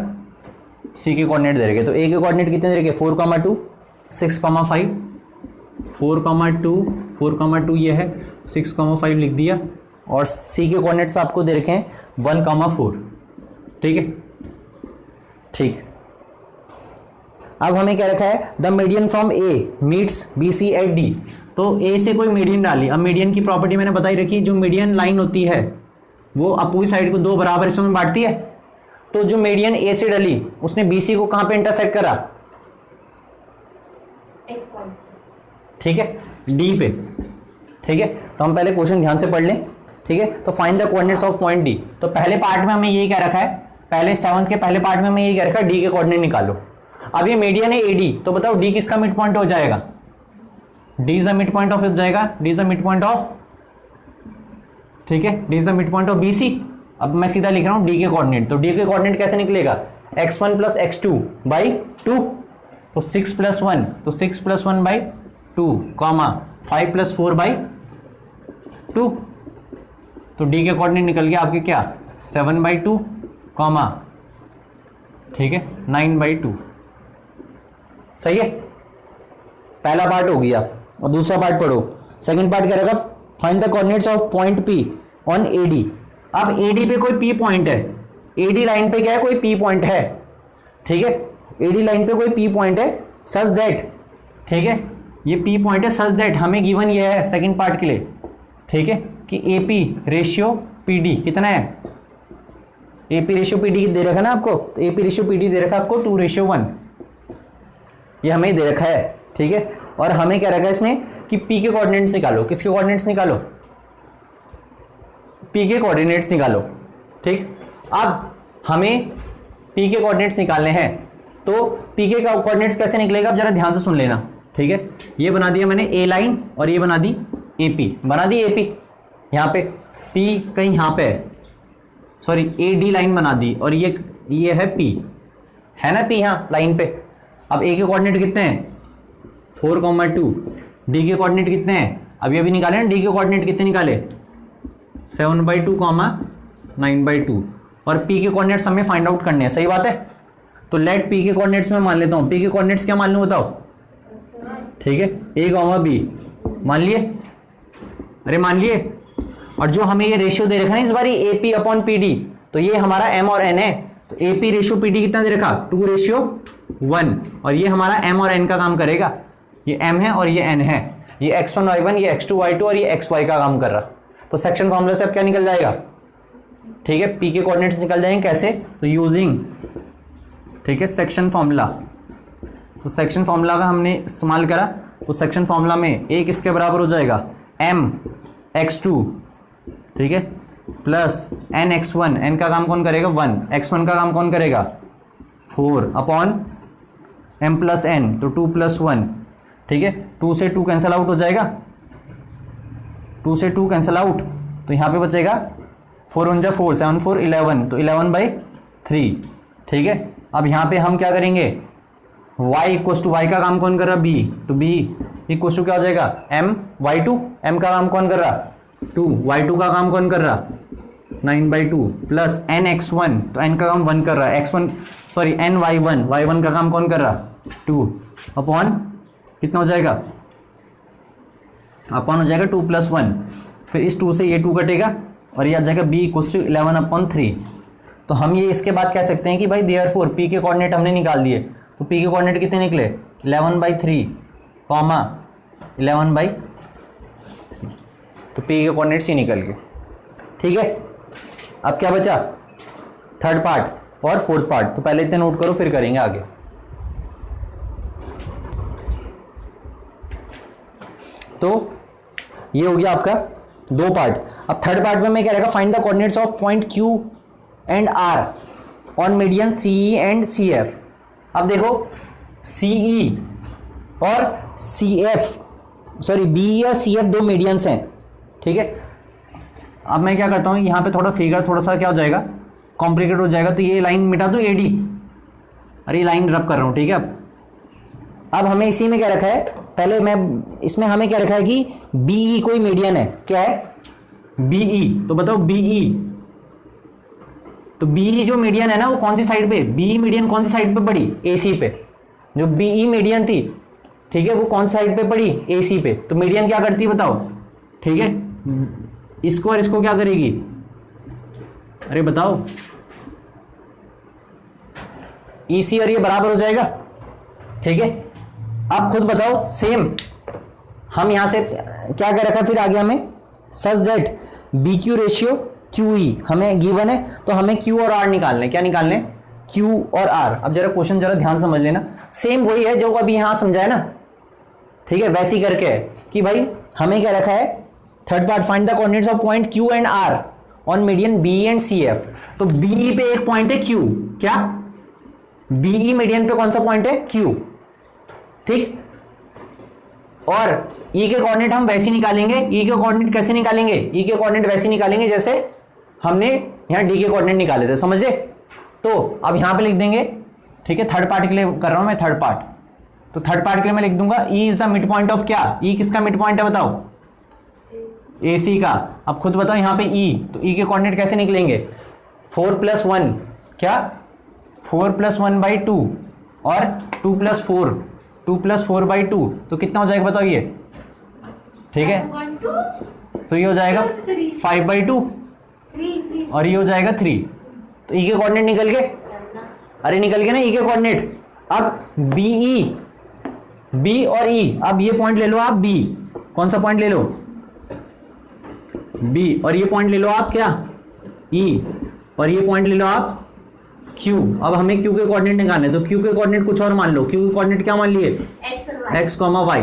S1: C के कोऑर्डिनेट दे रखे। तो A के कोऑर्डिनेट कितने दे रखे 4,2, 6,5, 4,2, 4,2 ये है, 6,5 लिख दिया, और C के कोऑर्डिनेट्स आपको दे रखे हैं 1,4। ठीक है, ठीक, अब हमें क्या रखा है, the median from A meets BC at D। तो A से कोई मीडियन डाली, अब मीडियन की प्रॉपर्टी मैंने बताई रखी, जो मीडियन लाइन होती है वो अपोजिट साइड को 2 बराबर हिस्सों में बांटती है। तो जो मीडियन A से डली उसने BC को कहां पे इंटरसेक्ट करा,
S2: एक पॉइंट,
S1: ठीक है, D पे। ठीक है, तो हम पहले क्वेश्चन ध्यान से पढ़ लें। ठीक है, तो find the coordinates of point D। तो पहले पार्ट में हमें यही क्या रखा है, पहले 7th के पहले पार्ट में हमें यही क्या रखा है, D के कोऑर्डिनेट निकालो। अब ये मीडियन है AD, तो बताओ D किसका मिड पॉइंट हो जाएगा, D is the mid point of हो जाएगा, D is the mid point of, ठीक है, D is the mid point of BC। अब मैं सीधा लिख रहा हूं D के कोऑर्डिनेट, तो D के कोऑर्डिनेट कैसे निकलेगा, x1 प्लस x2 बाई 2, तो 6 प्लस 1, तो 6 plus 1 by 2, comma 5 plus 4 by 2, तो D के कोऑर्डिनेट निकल गया आपके क्या 7/2, कॉमा, ठीक है, 9/2। सही है, पहला पार्ट हो गया। और दूसरा पार्ट पढ़ो, सेकंड पार्ट क्या रहेगा, find the coordinates of point P on AD। अब AD पे कोई P पॉइंट है, AD लाइन पे क्या है, कोई P पॉइंट है। ठीक है, AD लाइन पे कोई P पॉइंट है सच दैट, ठीक है, ये P पॉइंट है सच दैट, हमें गिवन ये है सेकंड पार्ट के लिए, ठीक है, कि AP रेशियो PD कितना है, AP रेशियो PD दे रखा ना आपको, तो AP रेशियो PD दे रखा आपको 2:1, ये हमें दे रखा है। ठीक है, और हमें क्या रखा है इसमें कि P के कोऑर्डिनेट्स निकालो, किसके कोऑर्डिनेट्स निकालो, P के कोऑर्डिनेट्स निकालो। ठीक, अब हमें P के कोऑर्डिनेट्स निकालने हैं, तो P के कोऑर्डिनेट्स कैसे निकलेगा, अब जरा ध्यान से सुन लेना। ठीक है, ये बना दिया मैंने A लाइन और ये बना दी AP, बना दी AP, यहाँ पे P कहीं यहाँ पे है, सॉरी AD लाइन बना दी, और ये है P, है ना P यहाँ लाइन पे। अब A के कोऑर्डिनेट कितने हैं 4,2, D के कोऑर्डिनेट कितने हैं, अभी अभी निकाले ना, D के कोऑर्डिनेट कितने निकाले 7/2, 9/2, और P के कोऑर्डिनेट्स हमें फाइंड आउट करने हैं। सही बात है, तो लेट P के कोऑर्डिनेट्स में मान लेता हूँ, P के कोऑर्डिनेट्स क्या मान लूँ बताओ, ठीक है, A, B मान लिए, अरे मान लिए, और जो हमें ये रेशियो दे रखा है इस बारी AP/PD, तो ये हमारा M और N है, तो AP रेशियो PD कितना दे रखा 2:1, और ये हमारा M और N का काम करेगा, ये M है और ये N है, ये x1 y1, ये x2 y2 और ये xy का काम कर रहा। तो सेक्शन फॉर्मूला से अब क्या निकल जाएगा, ठीक है, P के कोऑर्डिनेट्स निकल जाएंगे कैसे, तो यूजिंग, ठीक है, सेक्शन फॉर्मूला। तो सेक्शन फॉर्मूला का हमने इस्तेमाल करा, तो सेक्शन फॉर्मूला में A किसके बराबर हो जाएगा M x2, ठीक है, प्लस N x1, N का काम कौन करेगा 1, x1 का काम कौन करेगा 4 अपॉन M प्लस N, तो 2 + 1, ठीक है, 2 से 2 कैंसिल आउट हो जाएगा, 2 से 2 कैंसिल आउट, तो यहाँ पे बचेगा 4 × 4, 7 4 11, तो 11/3, ठीक है। अब यहाँ पे हम क्या करेंगे, y इक्वल टू वाई का काम कौन कर रहा b, तो b इक्वल टू क्या हो जाएगा m y2, m का काम कौन कर रहा 2, y2 का काम कौन कर रहा 9/2 प्लस n x1, तो n का काम 1 कर रहा है, x1 sorry n y1, y1 का काम कौन कर रहा 2 अपॉन कितना हो जाएगा, अपॉन हो जाएगा 2 + 1, फिर इस 2 से ये 2 कटेगा और ये आ जाएगा b इक्वल टू 11/3। तो हम ये इसके बाद कह सकते हैं कि भाई देयरफॉर p के कोऑर्डिनेट हमने निकाल दिए, तो p के कोऑर्डिनेट कितने निकले 11/3 कॉमा 11/3, तो p के कोऑर्डिनेट c निकल गए। ठीक है, अब क्या बचा थर्ड पार्ट और फोर्थ पार्ट, तो पहले इतने नोट करो फिर करेंगे आगे। तो ये हो गया आपका दो पार्ट। अब थर्ड पार्ट में मैं कह रहा find the coordinates of point Q and R on median CE and CF। अब देखो CE और CF सॉरी BE और CF दो मीडियंस हैं, ठीक है। अब मैं क्या करता हूँ यहाँ पे थोड़ा फिगर थोड़ा सा क्या हो जाएगा कॉम्प्लिकेट हो जाएगा, तो ये लाइन मिटा दूँ AD, अरे लाइन रब कर रहा हूँ, ठीक है। अब हमें इसी में क्या रखा है, पहले मैं इसमें हमें क्या रखा है कि BE कोई मीडियन है, क्या है BE, तो बताओ BE, तो BE जो मीडियन है ना वो कौन सी साइड पे, BE मीडियन कौन सी साइड पे पड़ी AC पे, जो BE मीडियन थी, ठीक है, वो कौन सी साइड पे पड़ी AC पे, तो मीडियन क्या करती है बताओ, ठीक है, इसको और इसको क्या करेगी, अरे बताओ EC और ये बराबर हो जाएगा, ठीक है। अब खुद बताओ सेम हम यहां से क्या कर रखा है, फिर आगे हमें such that BQ ratio QE हमें गिवन है, तो हमें Q और R निकालने, क्या निकालने Q और R। अब जरा क्वेश्चन जरा ध्यान समझ लेना, सेम वही है जो अभी यहां समझाया ना, ठीक है, वैसी करके है कि भाई हमें क्या रखा है third part find the coordinates of point Q and R on median BE and CF। तो BE पे एक पॉइंट है Q, क्या BE मीडियन पे कौन सा पॉइंट है Q, ठीक। और E के कोऑर्डिनेट हम वैसे निकालेंगे, E के कोऑर्डिनेट कैसे निकालेंगे, E के कोऑर्डिनेट वैसे निकालेंगे जैसे हमने यहां D के कोऑर्डिनेट निकाले थे, समझ ले। तो अब यहां पे लिख देंगे, ठीक है, थर्ड पार्ट के लिए कर रहा हूं मैं थर्ड पार्ट, तो थर्ड पार्ट के लिए मैं लिख दूंगा E is the mid point of क्या, E किसका मिड पॉइंट है बताओ AC का। अब खुद बताओ यहाँ पे E, तो E के कोऑर्डिनेट कैसे निकलेंगे 4 + 1, क्या 4 + 1/2 और 2 + 4, 2 + 4/2, तो कितना हो जाएगा बताओ ये, ठीक है, तो ये हो जाएगा 5/2 और ये हो जाएगा 3, तो E के कोऑर्डिनेट निकल गए, अरे निकल गए ना E के कोऑर्डिनेट। अब BE, B और E, अब ये पॉइंट ले लो आप B, कौन सा पॉइंट ले लो B, और ये पॉइंट ले लो आप क्या E, और ये पॉइंट ले लो आप Q। अब हमें Q के कोऑर्डिनेट निकालने, तो Q के कोऑर्डिनेट कुछ और मान लो, Q के कोऑर्डिनेट क्या मान लिए x, y,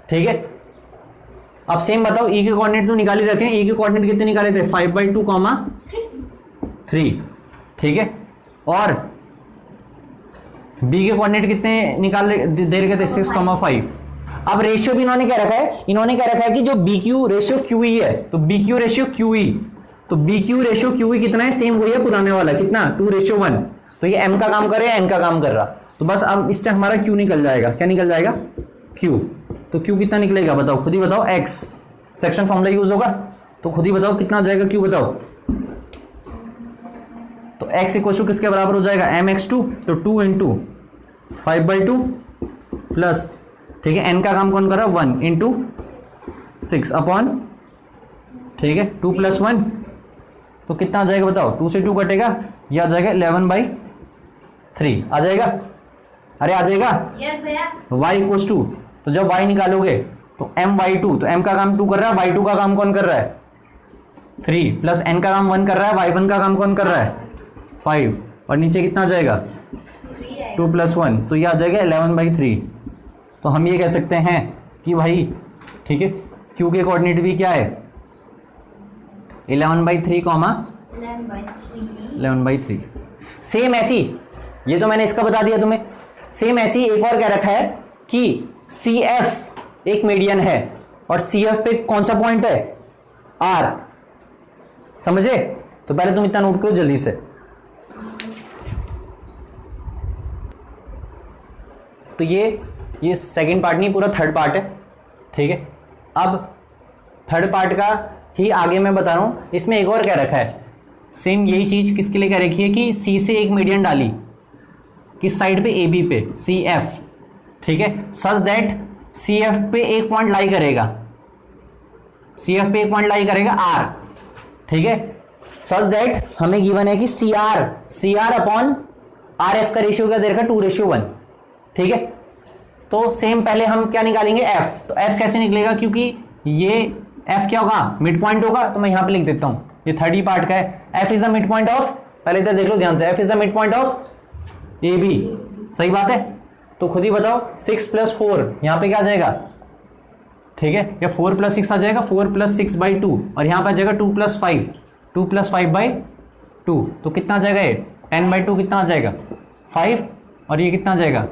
S1: ठीक है। अब सेम बताओ E के कोऑर्डिनेट तो निकाल ही रखे, E के कोऑर्डिनेट कितने निकाले थे 5/2, 3, ठीक है। और B के कोऑर्डिनेट कितने निकाल दे रखे थे 6, 5। अब रेशियो भी इन्होंने क्या रखा है, इन्होंने क्या रखा है कि जो BQ रेशियो QE है, तो BQ रेशियो QE, तो BQ रेशियो QE कितना है, सेम वही है पुराने वाला, कितना 2:1, तो ये M का काम कर रहा है N का काम कर रहा, तो बस अब इससे हमारा Q निकल जाएगा, क्या निकल जाएगा Q, तो Q कितना निकलेगा बताओ, खुद ही बताओ, X सेक्शन फॉर्मूला यूज होगा, तो खुद ही बताओ कितना जाएगा Q बताओ, तो X इक्वल टू किसके बराबर हो जाएगा mx2, तो 2 × 5/2 प्लस, ठीक है, N का काम कौन कर रहा है 1 × 6 अपॉन, ठीक है, 2 + 1, तो कितना आ जाएगा बताओ, 2 से 2 कटेगा, ये आ जाएगा 11/3 आ जाएगा, अरे आ जाएगा
S2: यस भैया,
S1: y इक्वल टू, तो जब y निकालोगे तो my2, तो m का काम 2 कर रहा है, y2 का काम कौन कर रहा है 3, प्लस n का काम 1 कर रहा है, y1 का काम कौन कर रहा है 5, और नीचे कितना आ जाएगा 2 + 1, तो ये आ जाएगा 11/3। तो हम ये कह सकते हैं कि भाई, ठीक है, Q के कोऑर्डिनेट भी क्या है 11/3, 11/3। सेम ऐसी, ये तो मैंने इसका बता दिया तुम्हें, सेम ऐसी एक और क्या रखा है कि CF एक मीडियन है और CF पे कौन सा पॉइंट है R, समझे। तो पहले तुम इतना नोट करो जल्दी से, तो ये सेकंड पार्ट नहीं, पूरा थर्ड पार्ट है, ठीक है। अब थर्ड पार्ट का ही आगे मैं बता रहा हूँ, इसमें एक और क्या रखा है, सेम यही चीज़ किसके लिए क्या रखी है कि सी से एक मीडियन डाली किस साइड पे, ए बी पे, सी एफ, ठीक है, सच दैट सी एफ पे एक पॉइंट लाई करेगा, सी एफ पे एक पॉइंट लाई करेगा आर, ठीक है, सच दैट हमें गिवन है कि C R upon R F का रेशियो क्या दे रखा, 2:1, ठीक है। तो सेम पहले हम क्या निकालेंगे, एफ। तो एफ कैसे निकलेगा, क्योंकि ये एफ क्या होगा, मिड पॉइंट होगा, तो मैं यहां पे लिख देता हूं, ये थर्ड ही पार्ट का है, F is the mid point of, पहले इधर देख लो ध्यान से, F is the mid point of A B, सही बात है। तो खुद ही बताओ 6 + 4 यहां पे क्या आ जाएगा, ठीक है, या 4 + 6 आ जाएगा, 4 + 6/2, और यहां पे आ जाएगा 2 + 5, 2 + 5/2, तो कितना आ जाएगा, ये 10/2 कितना आ जाएगा, 5, और ये कितना आ जाएगा।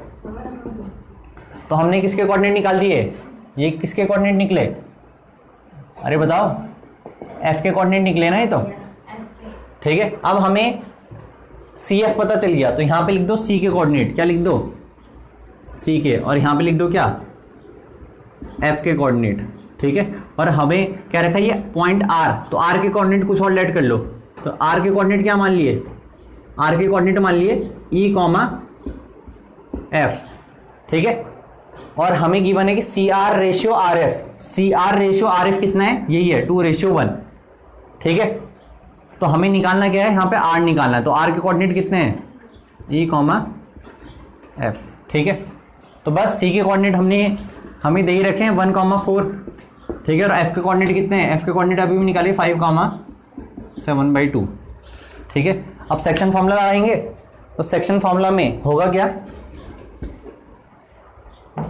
S1: तो हमने किसके कोऑर्डिनेट निकाल दिए, ये किसके कोऑर्डिनेट निकले, अरे बताओ, एफ के कोऑर्डिनेट निकले ना ये तो, ठीक है। अब हमें सी एफ पता चल गया, तो यहां पे लिख दो सी के कोऑर्डिनेट, क्या लिख दो, सी के, और यहां पे लिख दो क्या, एफ के कोऑर्डिनेट, ठीक है। और हमें क्या रखा है, ये पॉइंट आर, तो आर के कोऑर्डिनेट कुछ और लेट कर लो, तो आर के कोऑर्डिनेट क्या मान लिए, आर के कोऑर्डिनेट मान लिए ई कॉमा एफ, ठीक है। और हमें गिवन है कि C R ratio R F, C R ratio R F कितना है, यही है 2:1, ठीक है। तो हमें निकालना क्या है, यहाँ पे आर निकालना है, तो आर के कोऑर्डिनेट कितने हैं, ई कॉमा एफ, ठीक है। तो बस सी के कोऑर्डिनेट हमें दे ही रखे हैं 1,4, ठीक है। और एफ के कोऑर्डिनेट कितने हैं, एफ के कोऑर्डिनेट अभी भी निकालिए 5,7/2, ठीक है। अब सेक्शन फॉर्मूला लगाएंगे, तो सेक्शन फॉर्मूला में होगा क्या,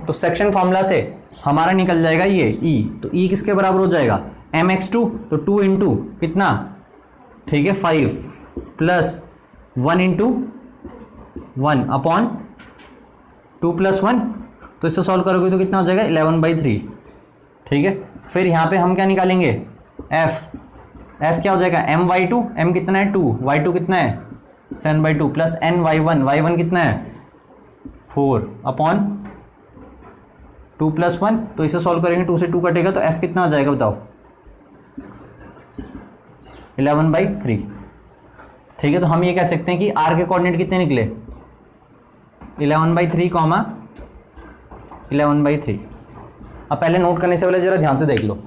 S1: तो सेक्शन फॉर्मूला से हमारा निकल जाएगा ये ई, तो ई किसके बराबर हो जाएगा, mx2, तो 2 इंटू कितना, ठीक है, 5 प्लस 1 इंटू 1 अपॉन 2 + 1, तो इससे सॉल्व करोगे तो कितना हो जाएगा 11/3, ठीक है। फिर यहाँ पे हम क्या निकालेंगे, एफ क्या हो जाएगा my2, m कितना है 2, y2 कितना है 7/2 प्लस ny1 कितना है 4 अपॉन 2 + 1, तो इसे सॉल्व करेंगे, 2 से 2 कटेगा, तो f कितना आ जाएगा बताओ 11/3, ठीक है। तो हम ये कह सकते हैं कि r के कोऑर्डिनेट कितने निकले 11/3 कॉमा 11/3। अब पहले नोट करने से पहले जरा ध्यान से देख लो,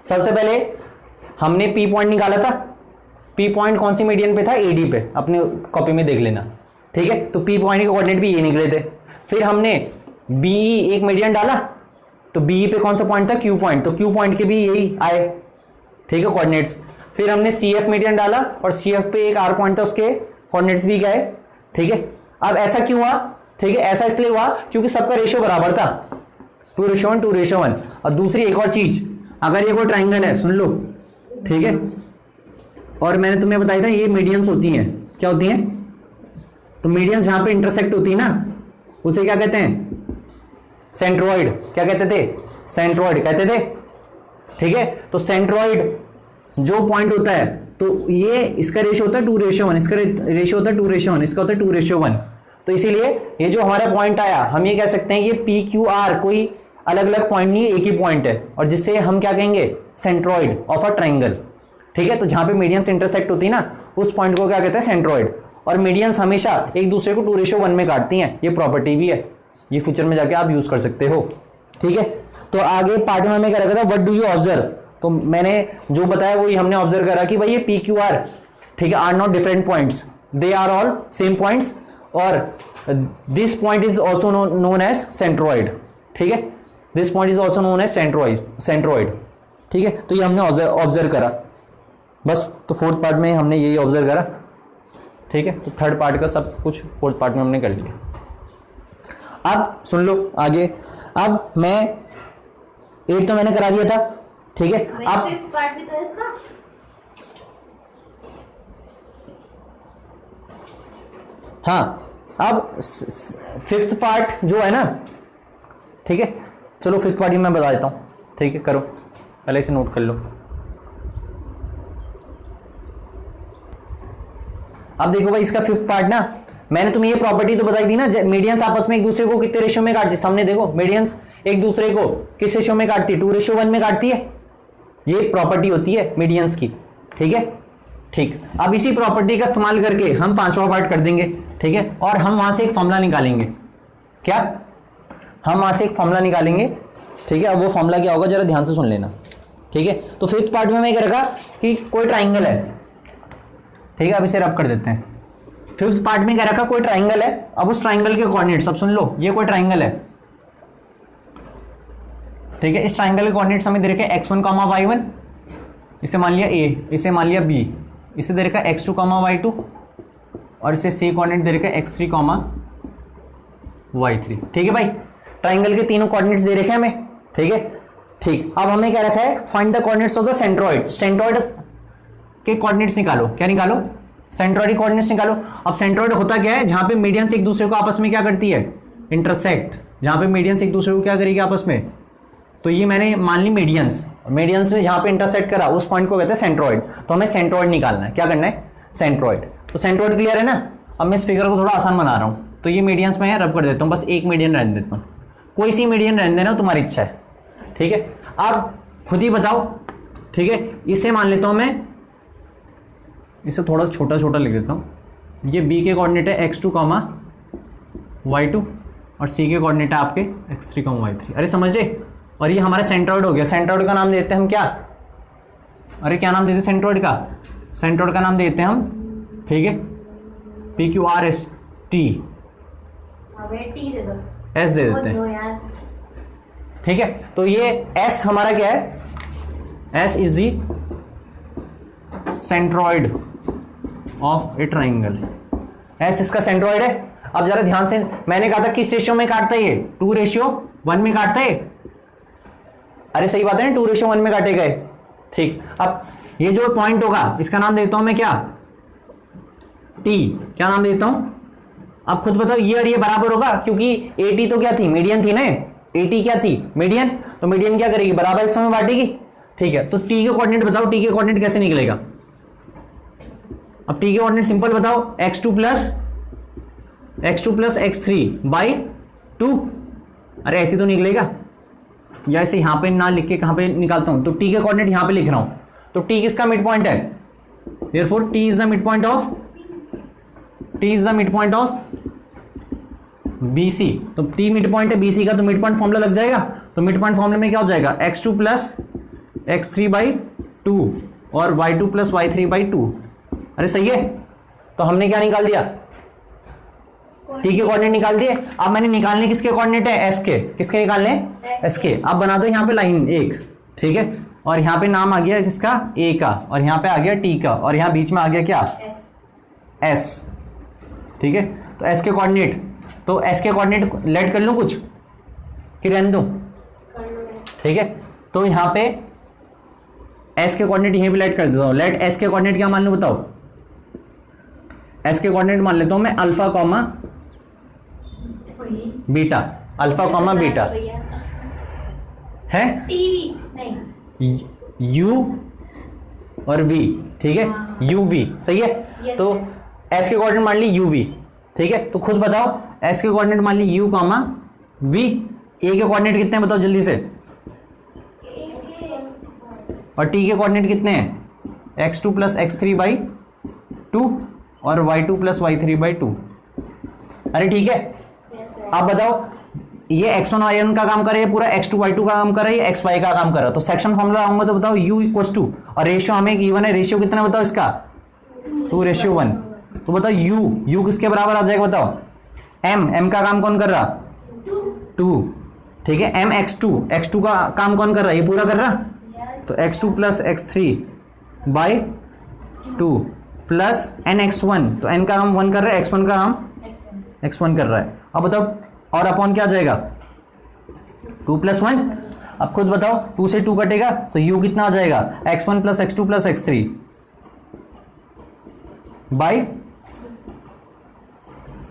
S1: सबसे पहले हमने पी पॉइंट निकाला था, पी पॉइंट कौन सी मीडियन पे था, एडी पे, अपने कॉपी में देख लेना, ठीक है। तो पी पॉइंट के कोऑर्डिनेट भी ये निकले थे। फिर हमने बीई एक मीडियन डाला, तो बीई पे कौन सा पॉइंट था, क्यू पॉइंट, तो क्यू पॉइंट के भी यही आए, ठीक है, कोऑर्डिनेट्स। फिर हमने सी एफ मीडियन डाला, और सी एफ पे एक आर पॉइंट था, उसके कोऑर्डिनेट्स भी गए, ठीक है। अब ऐसा क्यों हुआ, ठीक है, ऐसा इसलिए हुआ क्योंकि सबका रेशियो बराबर था, 2:1, 2:1। और दूसरी एक और चीज, अगर ये कोई ट्राइंगल है, सुन लो, ठीक है, और मैंने तुम्हें बताया था ये मीडियंस होती हैं, क्या होती हैं, तो मीडियंस जहां पे इंटरसेक्ट होती है ना, उसे क्या कहते हैं, सेंट्रोइड, क्या कहते थे, सेंट्रोइड कहते थे, ठीक है। तो सेंट्रोइड जो पॉइंट होता है, तो ये इसका रेशियो होता है 2:1, इसका रेशियो होता है 2:1, इसका होता है 2:1। तो इसीलिए ये जो हमारा पॉइंट आया, हम ये कह सकते हैं ये पी क्यू आर कोई अलग अलग पॉइंट नहीं है, एक ही पॉइंट है, और जिससे हम क्या कहेंगे, सेंट्रोइड ऑफ अ ट्राइंगल, ठीक है। तो जहां पे मीडियंस इंटरसेक्ट होती है ना, उस पॉइंट को क्या कहते हैं, सेंट्रोइड। और मीडियंस हमेशा एक दूसरे को 2:1 में काटती हैं, ये प्रॉपर्टी भी है, ये फ्यूचर में जाके आप यूज कर सकते हो, ठीक है। तो आगे पार्ट में हमें क्या रखा था, व्हाट डू यू ऑब्जर्व, तो मैंने जो बताया वही हमने ऑब्जर्व करा कि भाई ये पी क्यू आर, ठीक है, are not different points, they are all same points, और this point is also known as centroid, ठीक है, this point is also known as centroid, ठीक है। तो ये हमने ऑब्जर्व करा, बस। तो फोर्थ पार्ट में हमने यही ऑब्जर्व करा, ठीक है। तो थर्ड पार्ट का सब कुछ फोर्थ पार्ट में हमने कर लिया। अब सुन लो आगे, अब मैं 8 तो मैंने करा दिया था, ठीक है। अब
S2: फिफ्थ पार्ट भी तो इसका,
S1: हाँ, अब फिफ्थ पार्ट जो है ना, ठीक है, चलो फिफ्थ पार्ट ही मैं बता देता हूं, ठीक है, करो, पहले इसे नोट कर लो। अब देखो भाई, इसका फिफ्थ पार्ट ना मैंने तुम्हें ये प्रॉपर्टी तो बताई थी ना, मीडियंस आपस में एक दूसरे को कितने रेशियो में काटती, सामने देखो मीडियंस एक दूसरे को किस रेशियो में काटती है, 2:1 में काटती है। ये प्रॉपर्टी होती है मीडियंस की, ठीक है। ठीक, अब इसी प्रॉपर्टी का इस्तेमाल करके हम पांचवा पार्ट कर देंगे, ठीक है। और हम वहां से एक फॉर्मूला निकालेंगे, क्या, हम वहां से एक फॉर्मूला निकालेंगे, ठीक है। अब वो फॉर्मूला क्या होगा जरा ध्यान से सुन लेना, ठीक है। तो फिफ्थ पार्ट में मैं क्या रखा कि कोई ट्राइंगल है, ठीक है। अब इसे रब कर देते हैं। फिफ्थ पार्ट में क्या रखा, कोई ट्राइंगल है। अब उस ट्राइंगल के कोऑर्डिनेट्स, अब सुन लो, ये कोई ट्राइंगल है, ठीक है। इस ट्राइंगल के कोऑर्डिनेट्स हमें दे रखे x1, y1, इसे मान लिया a, इसे मान लिया b, इसे दे रखा x2, y2, और इसे c कोऑर्डिनेट दे रखा x3, y3, ठीक है भाई। ट्राइंगल के तीनों कोऑर्डिनेट्स दे रखे हैं हमें, ठीक है। ठीक, अब हमें क्या रखा है, find the coordinates of the centroid. Centroid के कोऑर्डिनेट्स निकालो, क्या निकालो, सेंट्रॉइड कोऑर्डिनेट्स निकालो। अब सेंट्रॉइड होता क्या है, जहां पे मीडियंस एक दूसरे को आपस में क्या करती है, इंटरसेक्ट, जहां पे मीडियंस एक दूसरे को क्या करेगी आपस में, तो ये मैंने मान ली मीडियंस, मीडियंस ने जहां पे इंटरसेक्ट करा उस पॉइंट को कहते हैं सेंट्रॉइड। तो हमें सेंट्रॉइड निकालना है, क्या करना है, सेंट्रॉइड। तो सेंट्रॉइड क्लियर है ना। अब मैं इस फिगर को थोड़ा आसान बना रहा हूं, तो ये मीडियंस में रब कर देता हूं, बस एक मीडियन रहने देता हूं, कोई सी मीडियन रहने देना, तुम्हारी इच्छा है, ठीक है। अब खुद ही बताओ, ठीक है। इसे मान लेता हूं मैं, इसे थोड़ा छोटा छोटा लिख देता हूं। ये b के कोऑर्डिनेट है x2, y2, और c के कोऑर्डिनेट है आपके x3, y3। अरे समझ रहे। और ये हमारा सेंट्रॉइड हो गया। सेंट्रॉइड का नाम देते हैं हम क्या, अरे क्या नाम देते हैं सेंट्रॉइड का, सेंट्रॉइड का नाम देते हैं हम, ठीक है, PQRST, S दे देते हैं, ठीक है। तो ये S हमारा क्या है, S is the centroid of A triangle. S इसका सेंट्रॉइड है। अब जरा ध्यान से, मैंने कहा था किस रेशियो में काटता है ये, 2:1 में काटता है। अरे सही बात है ना, 2:1 में काटे गए, ठीक। अब ये जो पॉइंट होगा इसका नाम देता हूं मैं क्या, T, क्या नाम देता हूं। अब खुद बताओ, ये और ये बराबर होगा, क्योंकि AT तो क्या थी, मीडियन थी ना, AT क्या थी, मीडियन। तो मीडियन क्या करेगी, बराबर हिस्सों में बांटेगी, ठीक है। तो T के कोऑर्डिनेट बताओ, T के कोऑर्डिनेट कैसे निकलेगा। अब T के कोऑर्डिनेट सिंपल बताओ, x2 प्लस x3 बाई 2। अरे ऐसे तो निकलेगा, या ऐसे यहां पे ना लिख के कहां पे निकालता हूं, तो T के कोऑर्डिनेट यहां पे लिख रहा हूं। तो T किसका मिड पॉइंट है, therefore T is the mid point of BC। तो T मिड पॉइंट है BC का, तो मिड पॉइंट फॉर्मूला लग जाएगा। तो मिड पॉइंट फॉर्मूले में क्या हो जाएगा, x2 प्लस x3 बाई 2 और y2 प्लस y3 बाई 2। अरे सही है। तो हमने क्या निकाल दिया, T के कोऑर्डिनेट निकाल दिए। अब मैंने निकालने किसके कोऑर्डिनेट है, S के, किसके निकालने, S के। अब बना दो यहाँ पे लाइन एक, ठीक है। और यहाँ पे नाम आ गया किसका, A का, और यहाँ पे आ गया T का, और यहाँ बीच में आ गया क्या, S, ठीक है। तो S के कोऑर्डिनेट, तो S के कोऑर्डिनेट लेट कर लूं कुछ कि रहने दूं, ठीक है। तो यहाँ पे S के कोऑर्डिनेट यहीं पे लेट कर देता हूँ। लेट S के कोऑर्डिनेट क्या मान लूं बताओ, S के कोऑर्डिनेट मान लेता हूं मैं alpha comma beta, alpha comma beta है, U और V, ठीक है, UV, सही है। तो S के कोऑर्डिनेट मान ली UV, ठीक है। तो खुद बताओ, S के कोऑर्डिनेट मान ली U कॉमा V, A के कोऑर्डिनेट कितने हैं बताओ जल्दी से, और T के कोऑर्डिनेट कितने हैं, x2 प्लस x3 बाई 2 और y2 प्लस y3 बाई 2। अरे ठीक है। आप बताओ, ये x1 y1 का काम कर रहा है, पूरा x2 y2 का काम कर रहा है, xy का काम कर रहा है। तो सेक्शन फॉर्मूला आऊंगा तो बताओ u इक्वल्स टू, और रेशियो हमें गिवन है, रेशियो कितना बताओ इसका, 2:1। तो बताओ u किसके बराबर आ जाएगा बताओ, m का काम कौन कर रहा, 2, ठीक है। m x2 का काम कौन कर रहा है, ये पूरा कर रहा। तो x2 plus x3 by 2 plus nx1, तो n का काम 1 कर रहा है, x1 का काम x1 कर रहा है। अब बताओ, और अपॉन क्या आ जाएगा, 2 प्लस 1। अब खुद बताओ, 2 से 2 कटेगा तो u कितना आ जाएगा, x1 plus x2 plus x3 by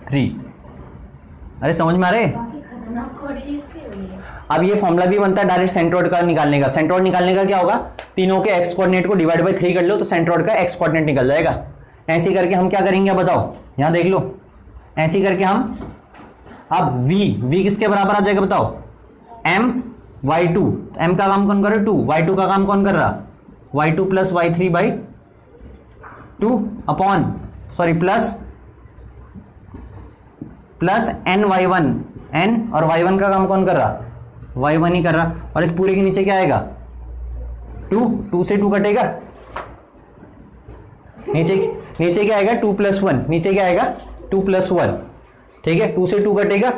S1: 3। अरे समझ में आ रहे। अब ये फॉर्मूला भी बनता है डायरेक्ट सेंट्रोइड का निकालने का। सेंट्रोइड निकालने का क्या होगा, तीनों के x कोऑर्डिनेट को डिवाइड बाय 3 कर लो तो सेंट्रोइड का x कोऑर्डिनेट निकल जाएगा। ऐसे करके हम क्या करेंगे बताओ, यहां देख लो, ऐसे ही करके हम अब v किसके बराबर आ जाएगा बताओ, m y2, m का काम कौन कर रहा है 2, y2 का काम कौन कर रहा, y2 plus y3 by 2 upon sorry plus n y1, n और y1 का काम कौन कर रहा, y1 ही कर रहा, और इस पूरे के नीचे क्या आएगा 2 से 2 कटेगा, नीचे क्या आएगा 2 + 1, नीचे क्या आएगा 2 + 1, ठीक है 2 से 2 कटेगा,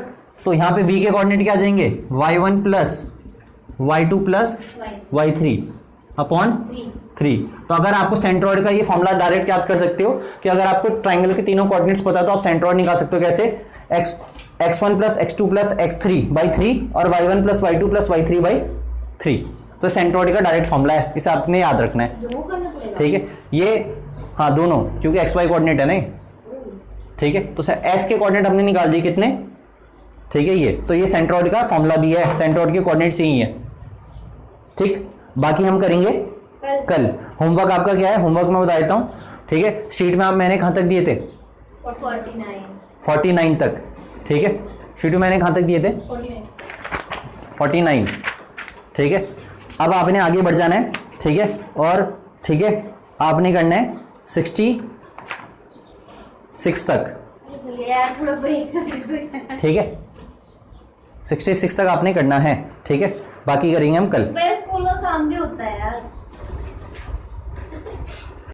S1: तो यहाँ पे v के कोऑर्डिनेट क्या आ जाएंगे y1 plus y2 plus y3 upon 3। तो अगर आपको सेंट्रॉइड का ये फॉर्मूला डायरेक्ट याद कर सकते हो कि अगर आपको ट्राइंगल के तीनों कोऑर्डिनेट्स पता है तो आप सेंट्रॉइड निकाल सकते हो कैसे, x1 plus x2 plus x3 by 3 और y1 plus y2 plus y3 by 3। तो सेंट्रॉइड का डायरेक्ट फॉर्मूला है, इसे आपने याद रखना है, ठीक है। ये हाँ दोनों, क्योंकि xy कोऑर्डिनेट है ना, ठीक है। तो s के कोऑर्डिनेट हमने निकाल दिए कितने, ठीक है। ये तो ये सेंट्रॉइड का फॉर्मूला भी है, सेंट्रॉइड के कोऑर्डिनेट्स यही है, ठीक। बाकी हम करेंगे कल। होमवर्क आपका क्या है, होमवर्क मैं बता देता हूँ, ठीक है। शीट में आप मैंने कहाँ तक दिए थे 49 तक, ठीक है। शीट में मैंने कहाँ तक दिए थे 49, ठीक है। अब आपने आगे बढ़ जाना है, ठीक है, और ठीक है आपने करना है 66 तक, ठीक है 66 तक आपने करना है, ठीक है। बाकी करेंगे हम कल।